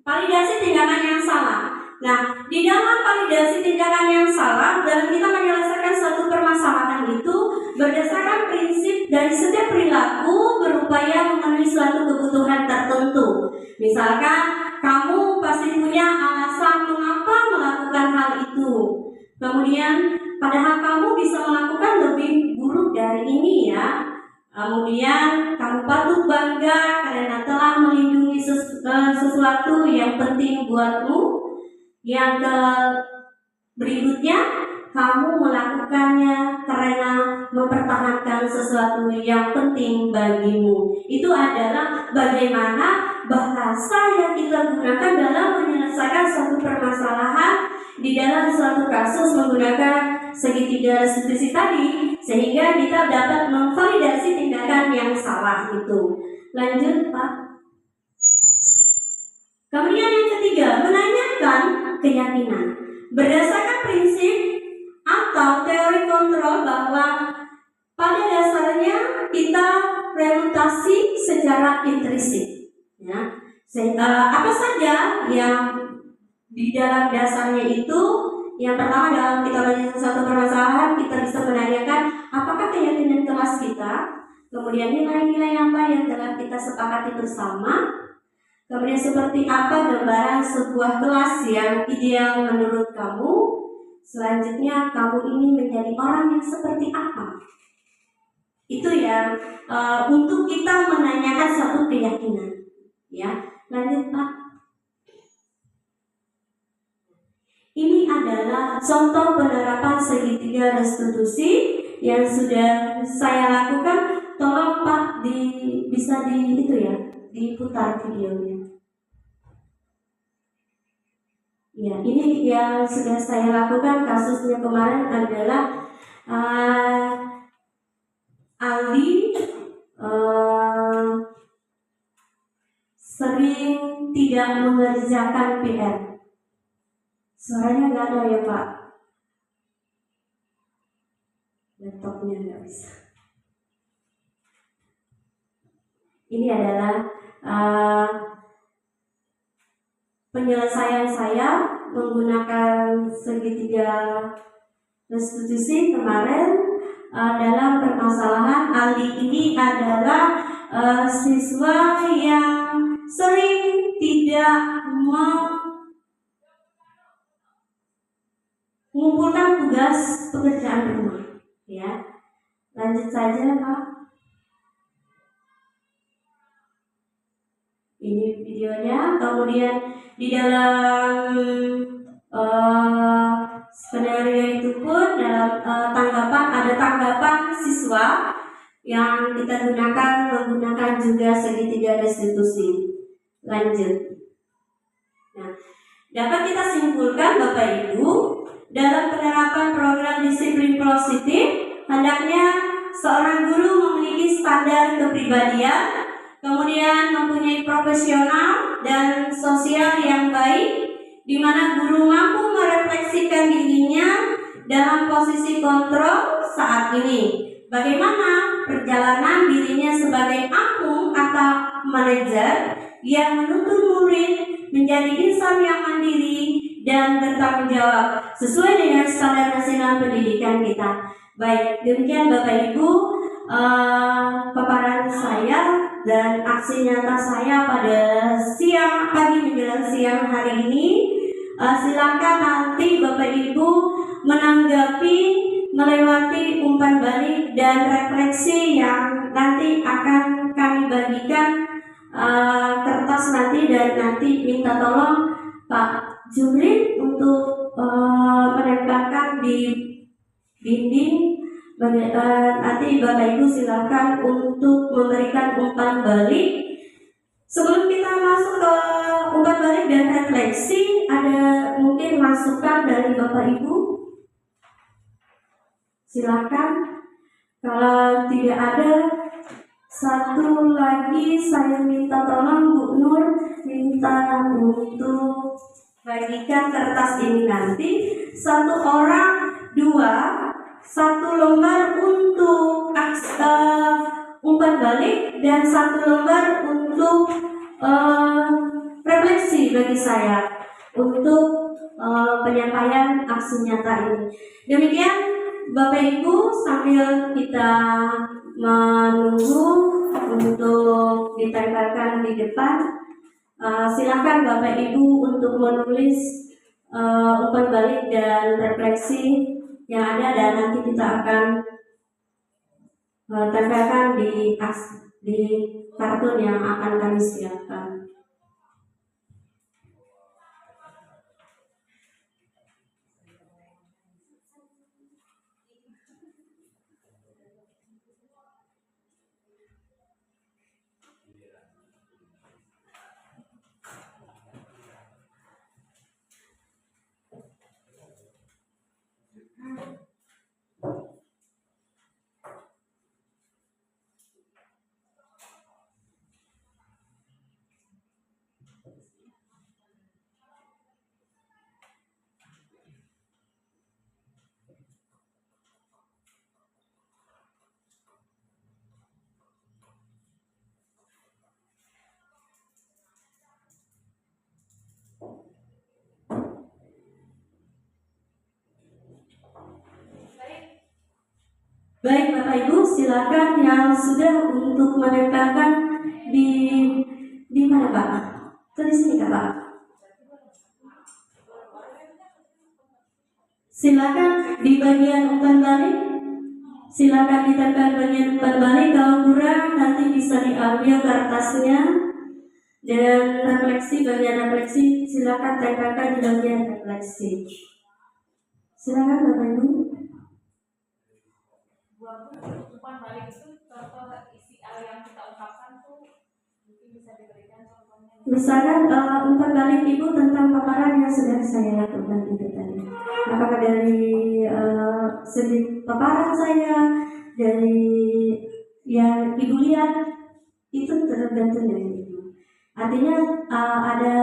Validasi tindakan yang salah. Nah, di dalam validasi tindakan yang salah, dalam kita menyelesaikan suatu permasalahan itu berdasarkan prinsip dari setiap perilaku berupaya memenuhi suatu kebutuhan tertentu. Misalkan kamu pasti punya alasan mengapa melakukan hal itu. Kemudian padahal kamu bisa melakukan lebih buruk dari ini ya. Kemudian kamu patut bangga karena telah melindungi sesuatu yang penting buatmu. Yang berikutnya, kamu melakukannya karena mempertahankan sesuatu yang penting bagimu. Itu adalah bagaimana bahasa yang kita gunakan dalam menyelesaikan suatu permasalahan di dalam suatu kasus menggunakan segitiga restitusi tadi, sehingga kita dapat memvalidasi tindakan yang salah itu. Lanjut, Pak. Kemudian yang ketiga, menanyakan keyakinan. Berdasarkan prinsip atau teori kontrol bahwa pada dasarnya kita reputasi secara intrinsik. Ya. Apa saja yang di dalam dasarnya itu? Yang pertama, dalam kita menyelesaikan suatu permasalahan, kita bisa menanyakan apakah keyakinan kelas kita, kemudian nilai-nilai apa yang telah kita sepakati bersama, kemudian seperti apa gambaran sebuah kelas yang ideal menurut kamu. Selanjutnya, kamu ingin menjadi orang yang seperti apa? Itu yang untuk kita menanyakan suatu keyakinan. Ya, lanjut, Pak. Ini adalah contoh penerapan segitiga restitusi yang sudah saya lakukan. Tolong Pak bisa diputar videonya. Ya, ini yang sudah saya lakukan kasusnya kemarin adalah Aldi sering tidak mengerjakan PR. Suaranya nggak ada ya Pak? Laptopnya nggak bisa. Ini adalah penyelesaian saya menggunakan segitiga restitusi kemarin dalam permasalahan. Aldi ini adalah siswa yang sering tidak mengumpulkan tugas pekerjaan rumah. Ya, lanjut saja Pak. Ini videonya. Kemudian di dalam skenario itu pun dalam ada tanggapan siswa yang kita menggunakan juga segitiga restitusi. Lanjut. Nah, dapat kita simpulkan Bapak Ibu, dalam penerapan program disiplin positif, hendaknya seorang guru memiliki standar kepribadian, kemudian mempunyai profesional dan sosial yang baik, di mana guru mampu merefleksikan dirinya dalam posisi kontrol saat ini. Bagaimana perjalanan dirinya sebagai apung atau manajer yang menuntun murid menjadi insan yang mandiri dan bertanggung jawab sesuai dengan standar nasional pendidikan kita. Baik, demikian Bapak Ibu paparan saya dan aksi nyata saya pada pagi menjelang siang hari ini. Silakan nanti Bapak Ibu menanggapi melewati umpan balik dan refleksi yang nanti akan kami bagikan kertas nanti, dan nanti minta tolong Pak Jumri untuk menempelkan di dinding. Nanti Bapak Ibu silakan untuk memberikan umpan balik. Sebelum kita masuk ke umpan balik dan refleksi, ada mungkin masukan dari Bapak Ibu? Silakan. Kalau tidak ada, satu lagi saya minta tolong Bu Nur, minta untuk bagikan kertas ini nanti. Satu orang 2, satu lembar untuk umpan balik dan satu lembar untuk refleksi bagi saya untuk penyampaian aksi nyata ini. Demikian Bapak Ibu, sambil kita menunggu untuk ditempelkan di depan, silakan Bapak Ibu untuk menulis umpan balik dan refleksi yang ada, dan nanti kita akan tempelkan di kartun yang akan kami siapkan. Baik Bapak Ibu, silakan yang sudah untuk menempelkan di mana Pak? Di sini Pak. Silakan di bagian umpan balik. Silakan ditempel bagian umpan balik. Kalau kurang nanti bisa diambil kertasnya. Dan refleksi, bagian refleksi silakan tempelkan di bagian refleksi. Silakan Bapak Ibu. Umpan balik itu contoh isi yang kita ungkapkan tuh mungkin bisa diberikan contohnya. Misalkan umpan balik Ibu tentang paparan yang sudah saya lakukan itu tadi. Apakah dari segi paparan saya, dari yang Ibu lihat, itu tergantung dari Ibu. Artinya ada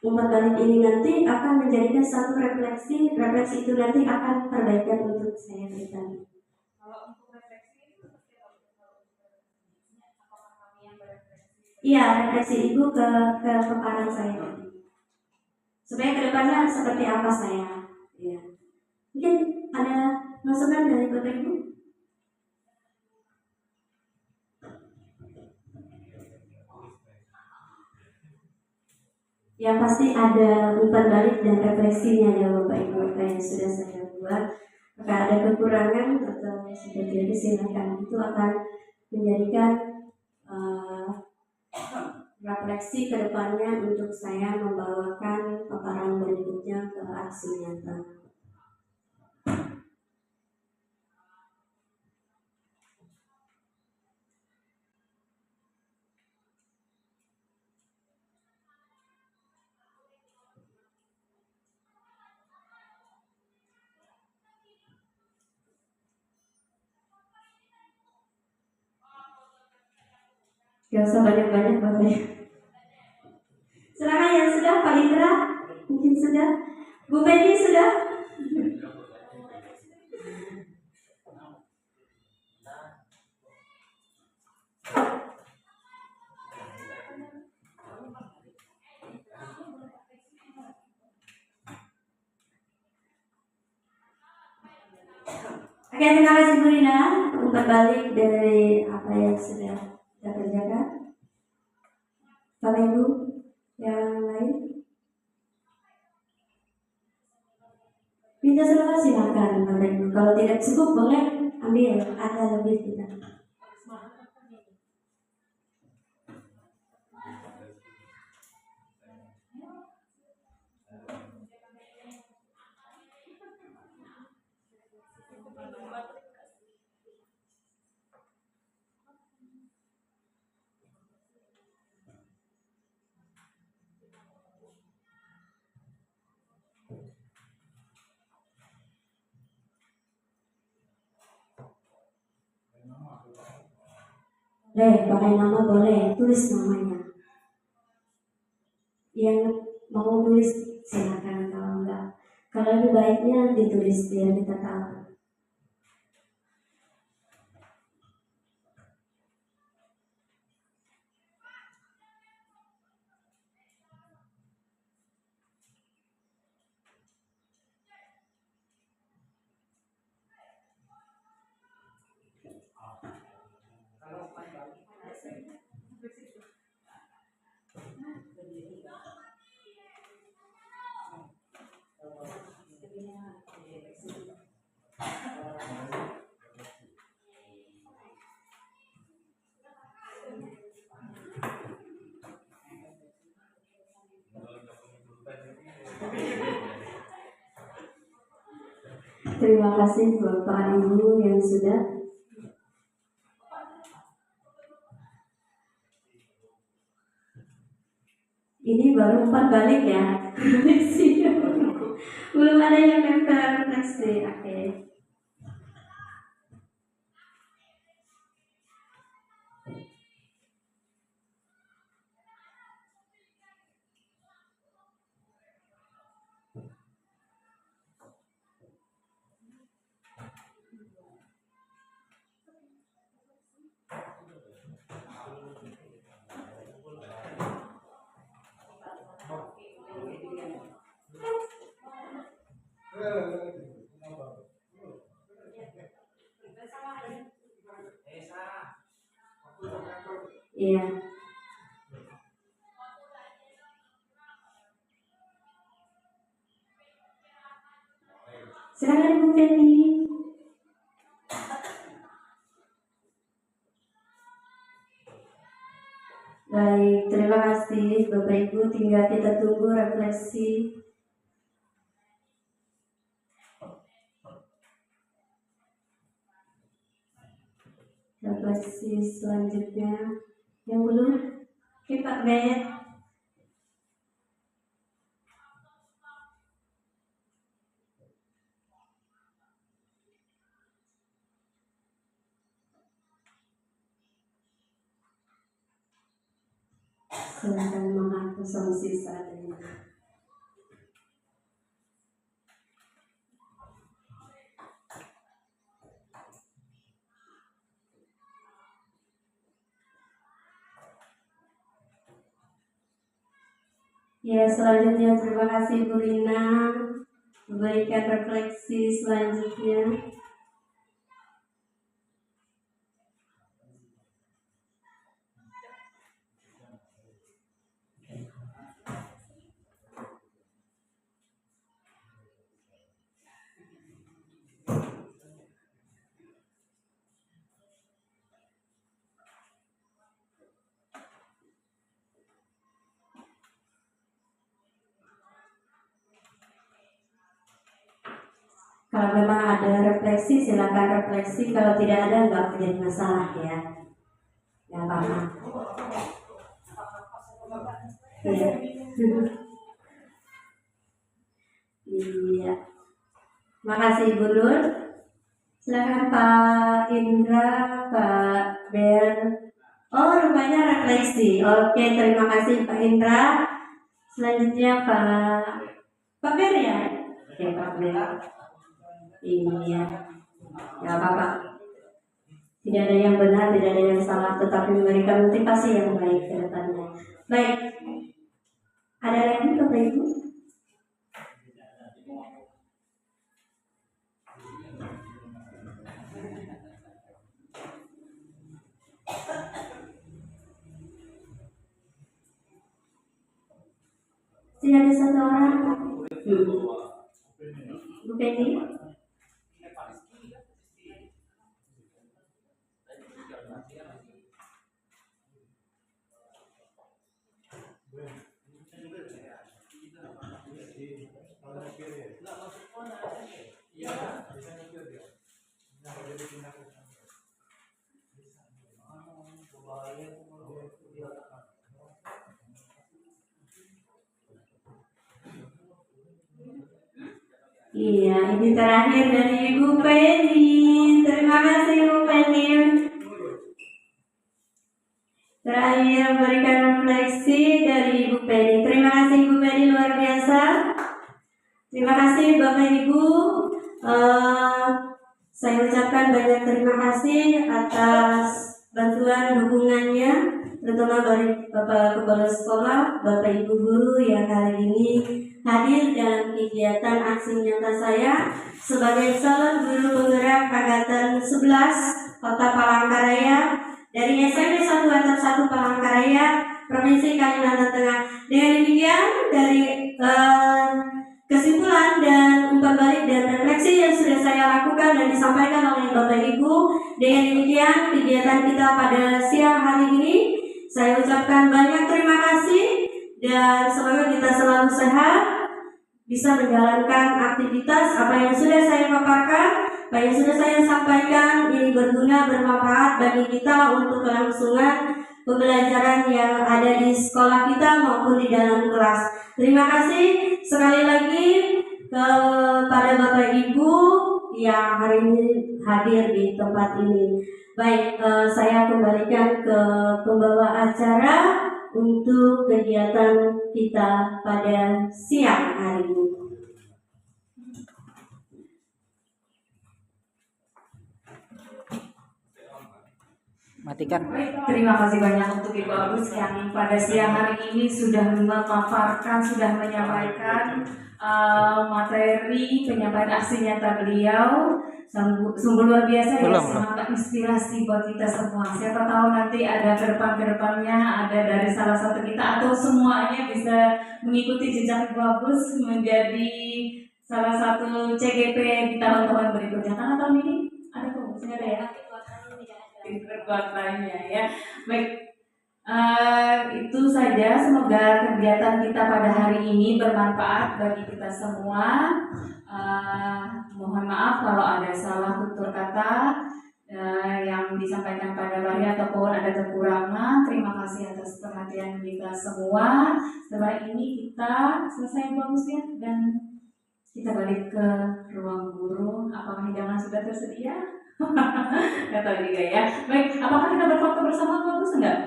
umpan balik ini nanti akan menjadikan satu refleksi itu nanti akan perbaikan untuk saya berikan. Kalau untuk refleksi itu apakah kami yang berefleksi? Iya, refleksi Ibu ke paparan saya, supaya kedepannya seperti apa saya. Ya. Mungkin ada masukan dari Bapak Ibu? Yang pasti ada umpan balik dan refleksinya ya Bapak Ibu, yang sudah saya buat. Jika ada kekurangan atau sudah jadi, silakan. Itu akan menjadikan refleksi ke depannya untuk saya membawakan paparan berikutnya ke aksi nyata. Gak usah banyak-banyak Bapak ya. Silakan yang sudah, Pak Indra mungkin sudah, Bu Pedi sudah. Oke, terima kasih Bu Rina untuk berbalik dari apa yang sudah kita kerjakan. Bapak Ibu yang lain, minta selamat silakan Bapak Ibu. Kalau tidak cukup boleh ambil, ada lebih tidak. Pakai nama boleh, tulis namanya. Yang mau tulis silakan, kalau enggak, kalau lebih baiknya ditulis biar kita tahu. Terima kasih Bapak Ibu yang sudah. Ini baru 4 balik ya. Belum ada yang nempel refleksi. Oke. Iya. Silakan Bu Feni. Baik, terima kasih Bapak Ibu. Tinggal kita tunggu refleksi. Refleksi selanjutnya yang belum kita lihat. Silakan menghapus asumsi seadanya. Ya, selanjutnya terima kasih Bu Rina memberikan refleksi selanjutnya. Kalau memang ada refleksi, silakan refleksi. Kalau tidak ada, nggak menjadi masalah ya. Ya apa-apa. Iya. Iya. Makasih Ibu Nur. Silakan Pak Indra, Pak Ber. Oh, rupanya refleksi. Oke, terima kasih Pak Indra. Selanjutnya Pak Ber ya. Oke, Pak Ber. Iya, ya apa-apa. Tidak ada yang benar, tidak ada yang salah, tetapi memberikan motivasi yang baik ke depannya. Baik, ada lagi Bapak Ibu? Masih ada satu orang. Bu Penny. Iya, ini terakhir dari Ibu Penny. Terima kasih Ibu Penny. Terakhir berikan refleksi dari Ibu Penny. Terima kasih Ibu Penny, luar biasa. Terima kasih Bapak Ibu. Saya ucapkan banyak terima kasih atas bantuan dukungannya, terutama dari Bapak Kepala Sekolah, Bapak Ibu Guru yang hari ini hadir dalam kegiatan aksi nyata saya sebagai calon guru penggerak angkatan 11 Kota Palangkaraya dari SMP 1 Atap 1 Palangkaraya, Provinsi Kalimantan Tengah. Dengan demikian, dari kesimpulan dan umpan balik dan refleksi yang sudah saya lakukan dan disampaikan oleh Bapak Ibu, dengan demikian kegiatan kita pada siang hari ini saya ucapkan banyak terima kasih dan semoga kita selalu sehat, bisa menjalankan aktivitas apa yang sudah saya paparkan, apa yang sudah saya sampaikan ini berguna, bermanfaat bagi kita untuk kelangsungan pembelajaran yang ada di sekolah kita maupun di dalam kelas. Terima kasih sekali lagi kepada Bapak Ibu yang hari ini hadir di tempat ini. Baik, saya kembalikan ke pembawa acara untuk kegiatan kita pada siang hari ini. Matikan. Terima kasih banyak untuk Ibu Agus yang pada siang hari ini sudah memaparkan, sudah menyampaikan materi penyampaian aksi nyata beliau. Sungguh luar biasa ya, semangat inspirasi buat kita semua. Siapa tahu nanti ada kedepannya ada dari salah satu kita atau semuanya bisa mengikuti jejak Ibu Agus menjadi salah satu CGP di tahun-tahun berikutnya. Karena tahun ini ada promosinya ada ya. Lainnya ya. Baik, itu saja. Semoga kegiatan kita pada hari ini bermanfaat bagi kita semua. Mohon maaf kalau ada salah tutur kata yang disampaikan pada hari ataupun ada kekurangan. Terima kasih atas perhatian kita semua. Setelah ini kita selesai bagusnya dan kita balik ke ruang guru. Apakah hidangan sudah tersedia? Nggak tahu juga ya. Baik, apakah kita berfoto bersama bagus enggak?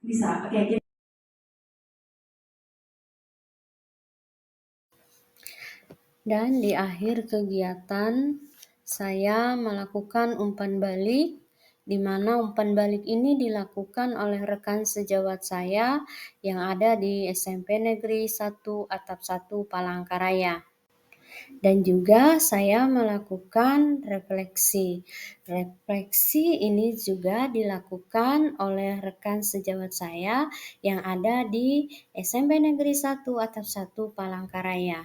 Bisa. Oke. Dan di akhir kegiatan saya melakukan umpan balik, di mana umpan balik ini dilakukan oleh rekan sejawat saya yang ada di SMP Negeri 1 Atap 1 Palangkaraya. Dan juga saya melakukan refleksi. Refleksi ini juga dilakukan oleh rekan sejawat saya yang ada di SMP Negeri 1 Atap 1 Palangkaraya.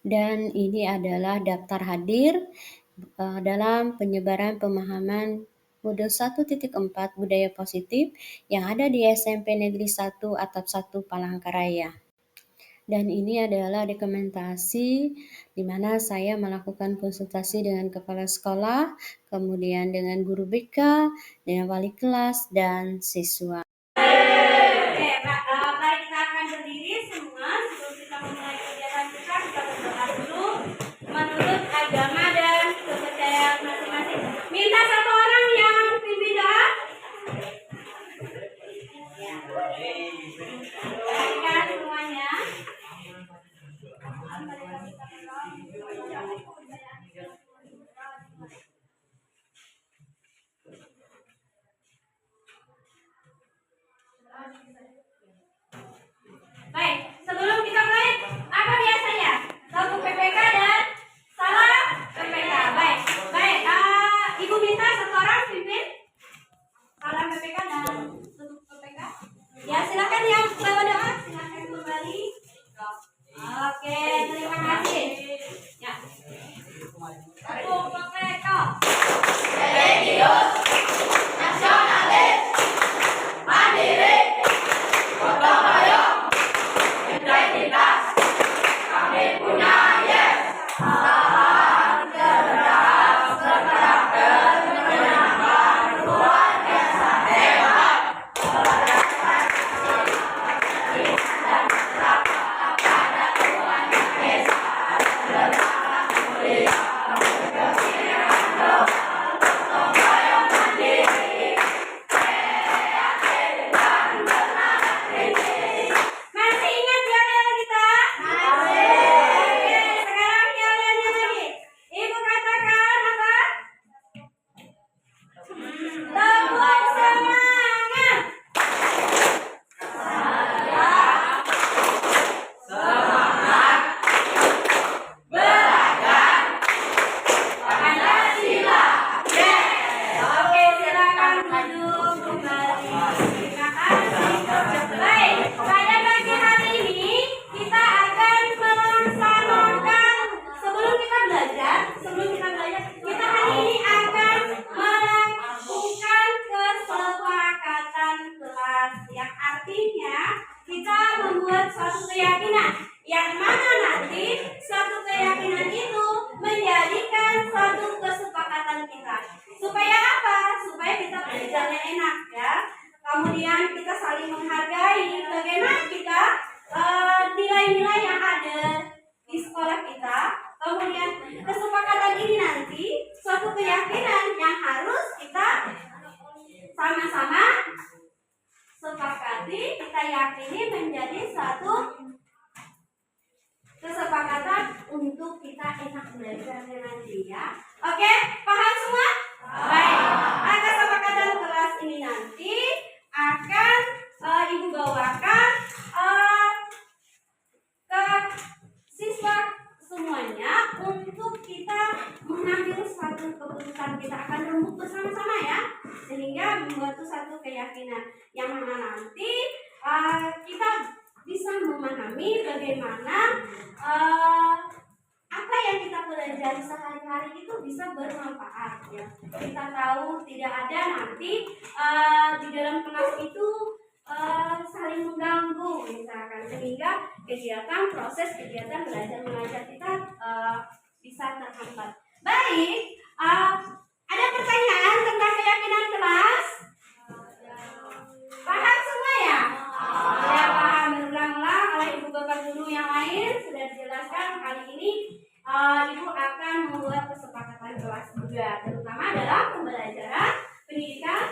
Dan ini adalah daftar hadir dalam penyebaran pemahaman modul 1.4 budaya positif yang ada di SMP Negeri 1 Atap 1 Palangkaraya. Dan ini adalah dokumentasi di mana saya melakukan konsultasi dengan kepala sekolah, kemudian dengan guru BK, dengan wali kelas, dan siswa. Oke, mari kita akan berdiri semua sebelum kita memulai kegiatan kita berdoa dulu menurut agama dan kepercayaan masing-masing. Minta satu orang yang pimpin doa. Perhatikan semuanya. Baik, sebelum kita mulai, apa biasanya? Satu PPK dan salam PPK. Baik. Ibu minta satu orang pimpin salam PPK dan tutup PPK. Ya, silakan yang bawa doa, silakan kembali. silakan duduk kembali. Terima kasih. Baik, pada pagi hari ini kita akan melaksanakan sebelum kita belajar, kita hari ini akan melakukan kesepakatan kelas yang artinya kita membuat suatu keyakinan yang mana nanti suatu keyakinan itu menjadikan suatu kesepakatan kita. Supaya apa? Supaya kita belajarnya enak ya. Kemudian kita saling menghargai bagaimana kita nilai-nilai yang ada di sekolah kita. Kemudian kesepakatan ini nanti suatu keyakinan yang harus kita sama-sama sepakati, kita yakini menjadi satu kesepakatan untuk kita enak belajarnya nanti ya. Oke, paham semua? Baik. Kesepakatan kelas ini nanti akan Ibu bawakan ke siswa semuanya untuk kita mengambil satu keputusan. Kita akan rembuk bersama-sama ya, sehingga membuat satu keyakinan yang mana nanti kita bisa memahami bagaimana apa yang kita pelajari sehari-hari itu bisa bermanfaat ya. Kita tahu tidak ada nanti di dalam kelas itu saling mengganggu misalkan, sehingga proses kegiatan belajar mengajar kita bisa terhambat. Baik, ada pertanyaan tentang keyakinan kelas? Paham semua ya? Sudah paham, berulang-ulang oleh ibu bapak guru yang lain sudah dijelaskan. Kali ini ibu akan membuat kesepakatan kelas juga, terutama dalam pembelajaran pendidikan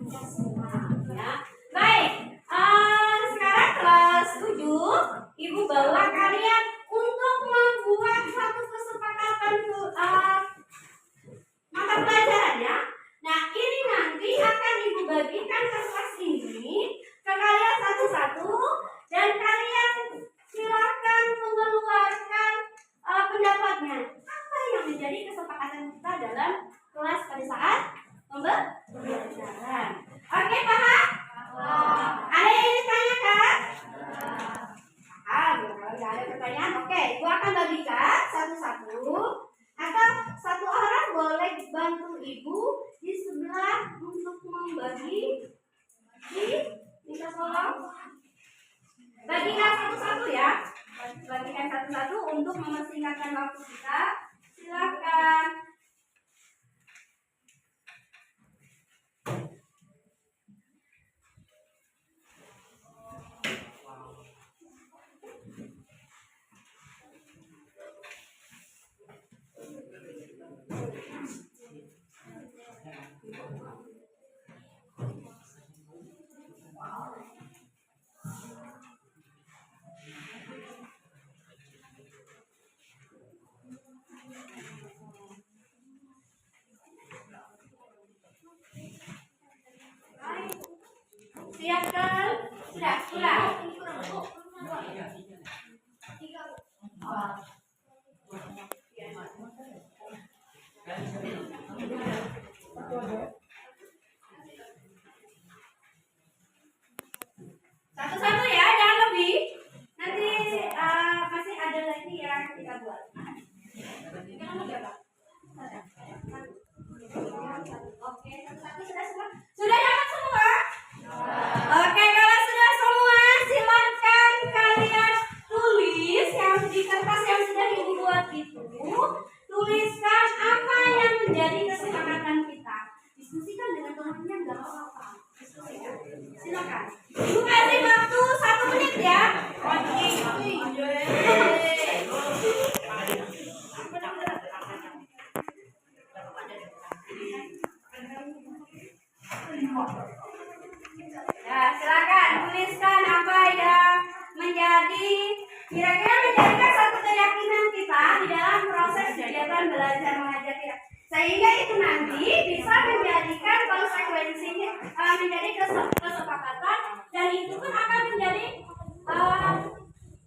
Pancasila ya. Baik, sekarang kelas 7 ibu bawa kalian untuk membuat satu kesepakatan mata pelajaran ya. Nah, ini nanti akan ibu bagikan ke kelas ini ke kalian satu-satu, dan kalian silakan mengeluarkan pendapatnya. Apa yang menjadi kesepakatan kita dalam kelas pada saat pembelajaran? Oke, paham? Ada yang ditanyakan? Paham? Kalau tidak ada pertanyaan, oke, ibu akan bagikan satu-satu, atau satu orang boleh bantu ibu di sebelah untuk membagi. Bisa tolong bagikan satu-satu ya, bagikan satu-satu untuk mempersingkatkan waktu kita. Silakan. Siapkan. Sudah. Satu-satu ya, jangan lebih. Nanti masih ada lagi yang kita buat. Oke, satu-satu sudah semua. Sudah dapat semua? Oke, kalau sudah semua, silakan kalian tulis yang di kertas yang sudah ibu buat itu. Tuliskan apa yang menjadi kesepakatan kita. Diskusikan dengan teman-teman, nggak apa-apa. Diskusikan. Silakan. Ibu kasih waktu 1 menit ya. Ya, silakan tuliskan apa yang kira-kira menjadikan satu keyakinan kita di dalam proses kegiatan belajar mengajar kita, sehingga itu nanti bisa menjadikan konsekuensinya menjadi kesepakatan, dan itu pun akan menjadi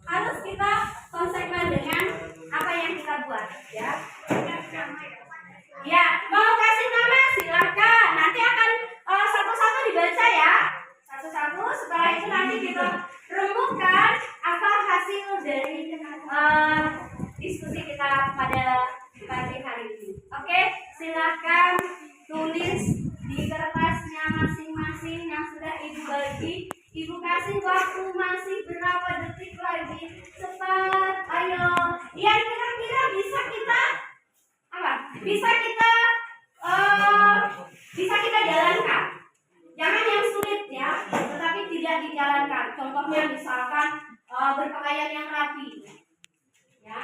harus kita konsekuen dengan apa yang kita buat ya. Ya, mau kasih nama silakan. Nanti akan lagi. Ibu kasih waktu masih berapa detik lagi. Cepat, ayo. Yang kira-kira bisa kita apa? Bisa kita jalankan. Jangan yang sulit ya, tetapi tidak dijalankan. Contohnya misalkan berpakaian yang rapi, ya,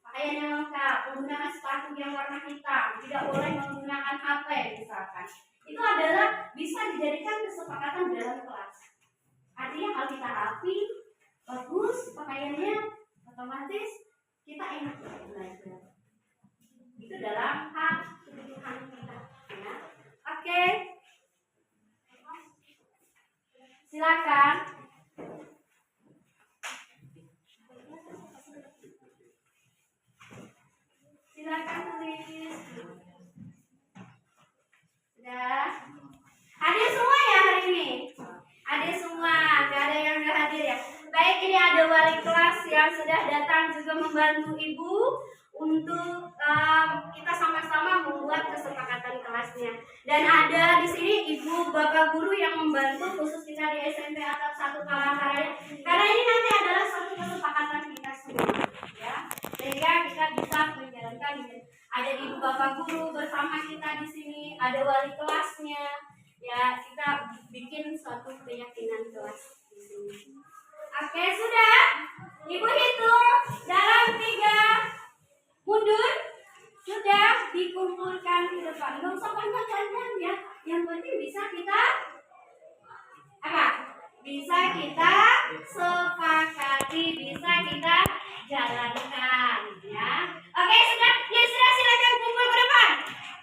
pakaian yang lengkap, menggunakan sepatu yang warna hitam, tidak boleh menggunakan HP misalkan. Itu adalah bisa dijadikan kesepakatan dalam kelas. Artinya kalau kita rapi, bagus pakaiannya, otomatis kita enak belajar. Itu dalam hak kebutuhan kita. Ya. Oke. Silakan. Silakan tulis. Sudah. Hadir semua ya hari ini? Hadir semua, nggak ada yang nggak hadir ya. Baik, ini ada wali kelas yang sudah datang juga membantu ibu untuk kita sama-sama membuat kesepakatan kelasnya. Dan ada di sini ibu bapak guru yang membantu khusus kita di SMP Atap 1 Palangkaraya. Karena ini nanti adalah suatu kesepakatan kita semua, ya. Sehingga kita bisa menjalankan ini. Ada ibu bapak guru bersama kita di sini, ada wali kelasnya, ya. Kita bikin suatu keyakinan kelas di sini. Oke, sudah. Ibu hitung dalam 3. Mundur, sudah dikumpulkan di depan. Nggak usah panjang-panjang ya. Yang penting bisa kita apa? Bisa kita sepakati, bisa kita jalankan, ya. Oke, sudah. Ya sudah, silakan kumpul ke depan.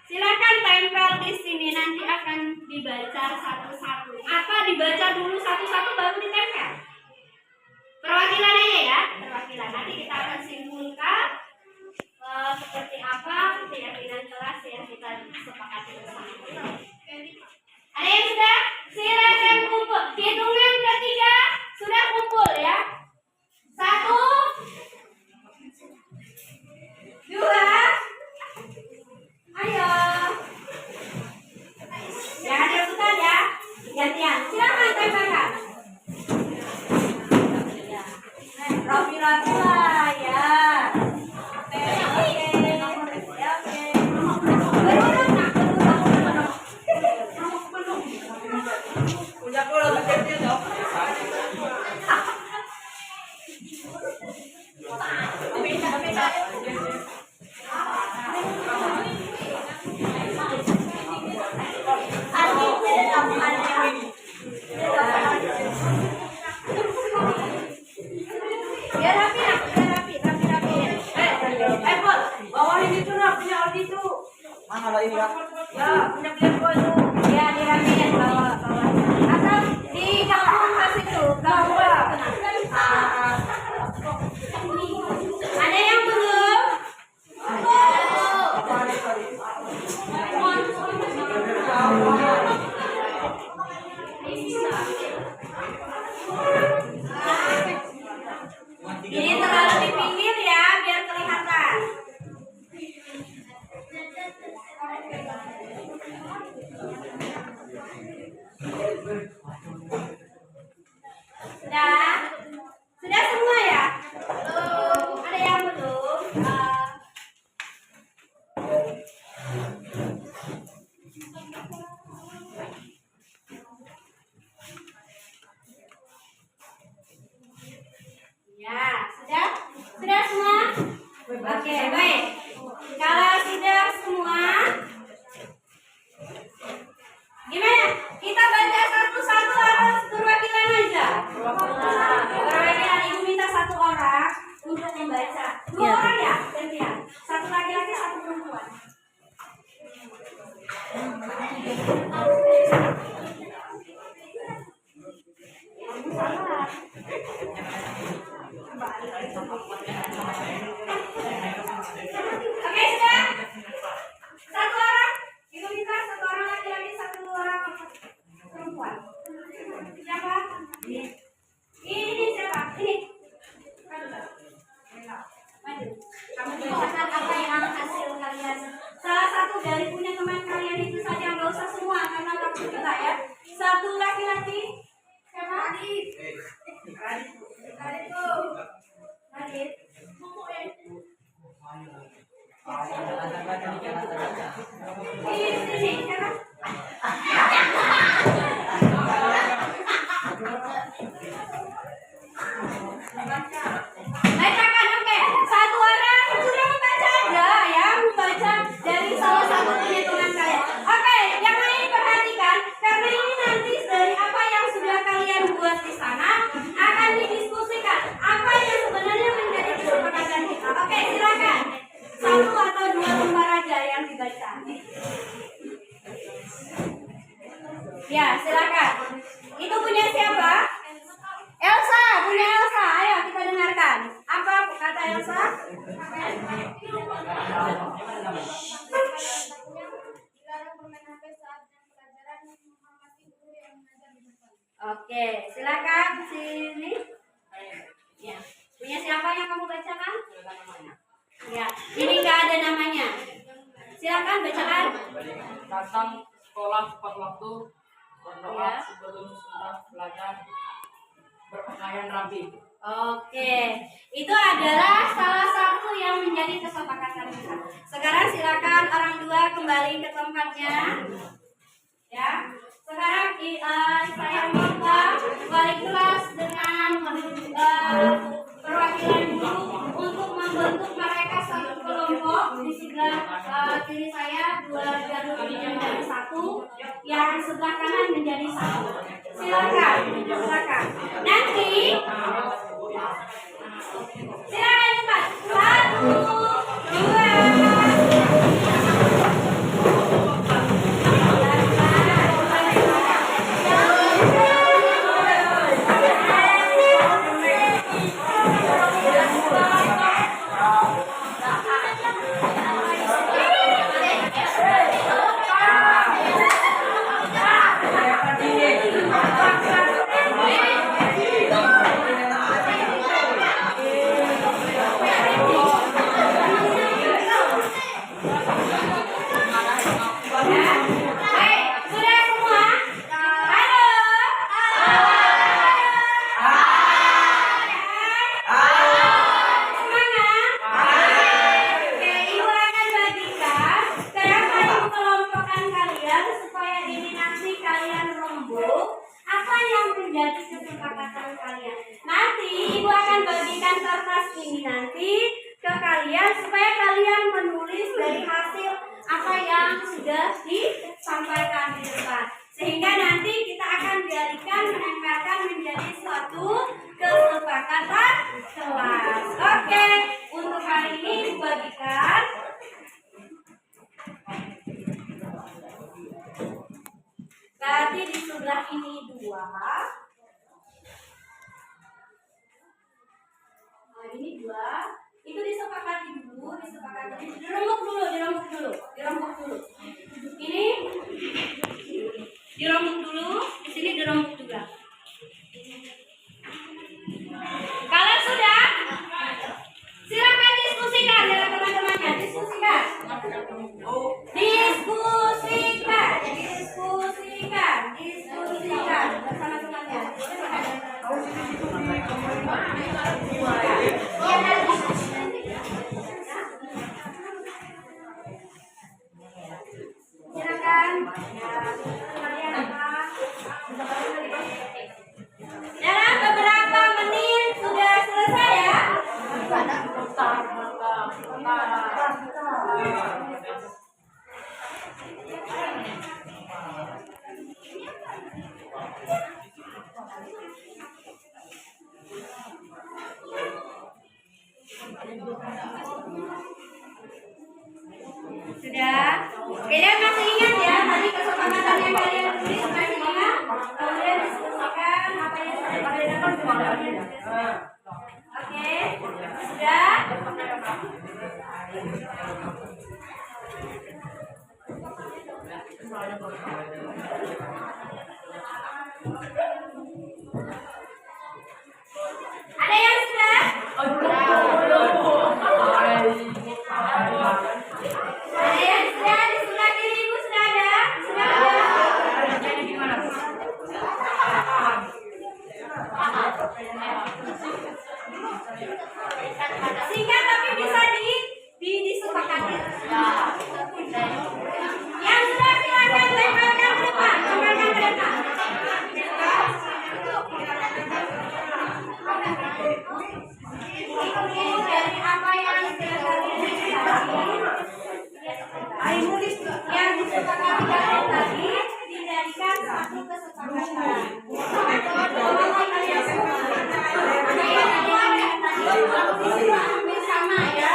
Silakan tempel di sini, nanti akan dibaca satu-satu. Apa dibaca dulu satu-satu baru ditempel? Perwakilan aja ya, perwakilan. Nanti kita akan simpulkan seperti apa keyakinan kelas yang kita sepakati bersama. Ada yang sudah? Silakan kumpul. Hitungan ketiga sudah kumpul ya. 1, 2, ayo. Jangan rebutan ya. Gantian. Silakan tempelkan. Rapi-rapi lah ya. Ini terlalu di pinggir ya, biar kelihatan. Sudah semua ya? Belum, ada yang belum? Ya, sudah? Sudah semua? Oke, baik. Kalau sudah semua, gimana? Kita baca satu-satu atau perwakilan aja? Perwakilan, ibu minta 1 orang untuk membaca. 2 orang ya? Gantian. 1 laki-laki, 1 perempuan. Salah. Oke, sudah? 1 orang. Ibu minta 1 orang laki-laki, 1 orang perempuan. Siapa? Ini siapa? Ini. Maju. Kamu catat apa yang hasil kalian. Salah satu dari punya teman kalian itu saja, nggak usah semua karena waktu kita ya. 1 laki-laki, Bacakan, oke. Satu orang sudah membaca aja ya, membaca dari salah satu perhitungan kalian. Oke, yang lain perhatikan, karena ini nanti dari apa yang sudah kalian buat di sana akan didiskusikan apa yang sebenarnya menjadi kesepakatan kita. Oke, silakan. Satu atau dua lembar aja yang dibaca. Ya, silakan. Itu punya siapa? Elsa, punya Elsa. Ayo kita dengarkan. Apa kata Elsa? Oke, silakan sini. Ya. Punya siapa yang kamu bacakan? Ya, ini nggak ada namanya. Silakan bacakan. Datang sekolah tepat waktu, berdoa Ya. sebelum sebentar belajar, berpakaian rapi. Oke, itu adalah salah satu yang menjadi kesepakatan kita. Sekarang silakan orang tua kembali ke tempatnya. Ya, sekarang saya minta wali kelas dengan perwakilan guru untuk membentuk mereka satu kelompok di sebelah kiri saya, dua jalur menjadi satu, yang sebelah kanan menjadi satu. Silakan, silakan. Nanti silakan cepat. Satu, dua. Sudah semua? Halo. Semangat. Oke, ibu akan bagikan. Kenapa ibu kelompokkan kalian supaya ini nanti kalian rembuk apa yang menjadi kesepakatan kalian. Nanti ibu akan bagikan kertas ini nanti ke kalian supaya kalian menulis dari hasil apa yang sudah disampaikan di depan, sehingga nanti kita akan jadikan menempelkan menjadi suatu kesepakatan kelas. Oke, untuk hari ini dibagikan. Berarti di sebelah ini 2. Nah, ini 2. Itu disepakati dulu, dirembuk dulu. Ini dirembuk dulu, di sini dirembuk juga. Kalau sudah, silakan diskusikan dengan teman-temannya, diskusikan bersama temannya. Silakan. Kalian apa? Dalam beberapa menit sudah selesai ya. Sudah? Kalian masih ingat ya tadi kesepakatan yang kalian tulis masih ingat? Kemudian diskusikan apa yang sudah kalian dapat. Oke, sudah? Ada yang sudah? Ada yang sudah? Di sebelah kiri ibu sudah ada? Sudah ada? kesepakatan. Sama ya,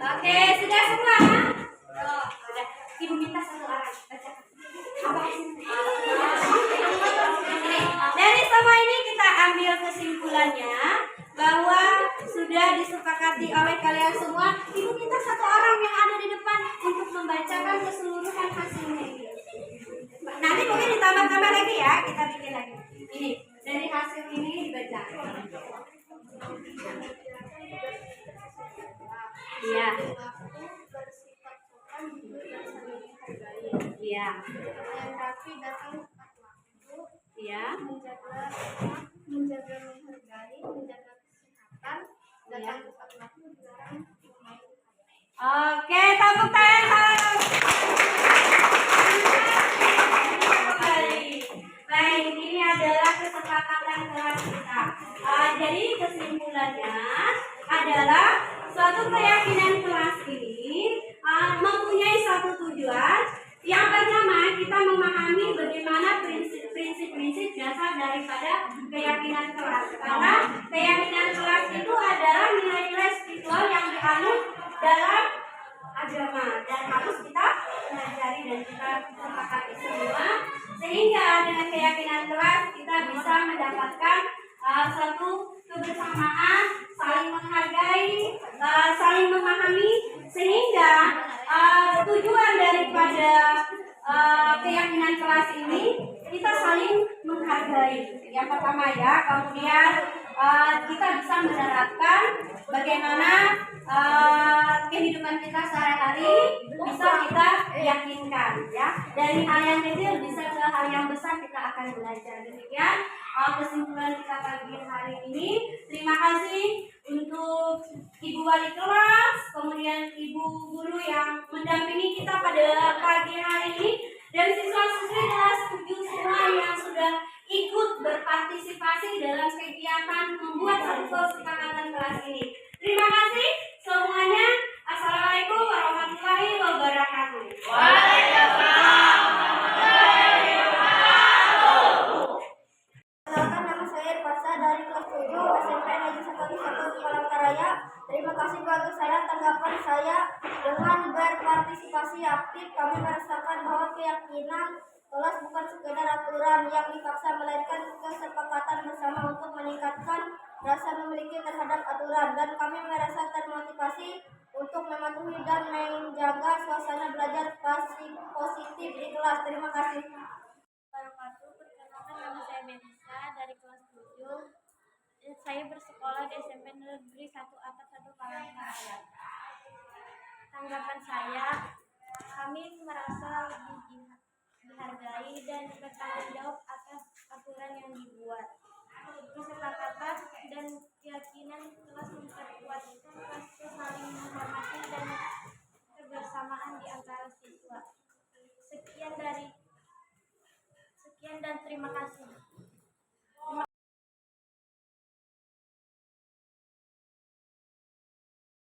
Oke, sudah semua? Oh, sudah. Ibu minta satu orang. Baca. Dari semua ini kita ambil kesimpulannya bahwa sudah disepakati oleh kalian semua. Ibu minta satu orang yang ada di depan untuk membacakan keseluruhan hasilnya. Nanti mungkin ditambah-tambah lagi ya, kita bikin lagi. Ini dari hasil ini dibaca. Iya. Iya. Yang rapi datang tepat waktu. Iya. Menjaga menghargai, menjaga kesehatan, datang tepat waktu, dilarang main HP. Oke, tepuk tangan. Baik, ini adalah kesepakatan kelas kita. Jadi kesimpulannya adalah suatu keyakinan kelas ini mempunyai satu tujuan. Yang pertama, kita memahami bagaimana prinsip-prinsip dasar daripada keyakinan kelas. Karena keyakinan kelas itu adalah nilai-nilai spiritual yang dianut dalam agama dan harus kita pelajari dan kita sepakati semua, sehingga dengan keyakinan kelas kita bisa mendapatkan satu kebersamaan, saling menghargai, saling memahami, sehingga tujuan daripada keyakinan kelas ini kita saling menghargai. Yang pertama ya, kemudian kita bisa menerapkan bagaimana kehidupan kita sehari-hari bisa kita yakinkan ya. Dari hal yang kecil bisa ke hal yang besar kita akan belajar. Demikian kesimpulan kita pagi hari ini. Terima kasih untuk Ibu Wali kelas, kemudian Ibu Guru yang mendampingi kita pada pagi hari ini, dan siswa-siswi kelas 7 semua yang sudah ikut berpartisipasi dalam kegiatan membuat satu kesepakatan kelas ini. Terima kasih semuanya. Assalamualaikum warahmatullahi wabarakatuh. Perkenalkan, nama saya Irfasa dari kelas 7 SMP Negeri 1 Palangkaraya. Terima kasih bagi saya tanggapan saya. Dengan berpartisipasi aktif, kami merasakan bahwa keyakinan kelas bukan sekedar aturan yang dipaksa, melainkan kesepakatan bersama untuk meningkatkan rasa memiliki terhadap aturan, dan kami merasa termotivasi untuk mematuhi dan menjaga suasana belajar positif di kelas. Terima kasih. Perkenalkan, nama saya Benisa dari kelas 7. Saya bersekolah di SMP Negeri 1 Atas 1 Palangkaraya. Tanggapan saya, kami merasa lebih dihargai dan bertanggung jawab atas aturan yang dibuat. Kesepakatan dan keyakinan kelas memperkuatkan rasa saling menghormati dan kebersamaan di antara siswa. Sekian dan terima kasih.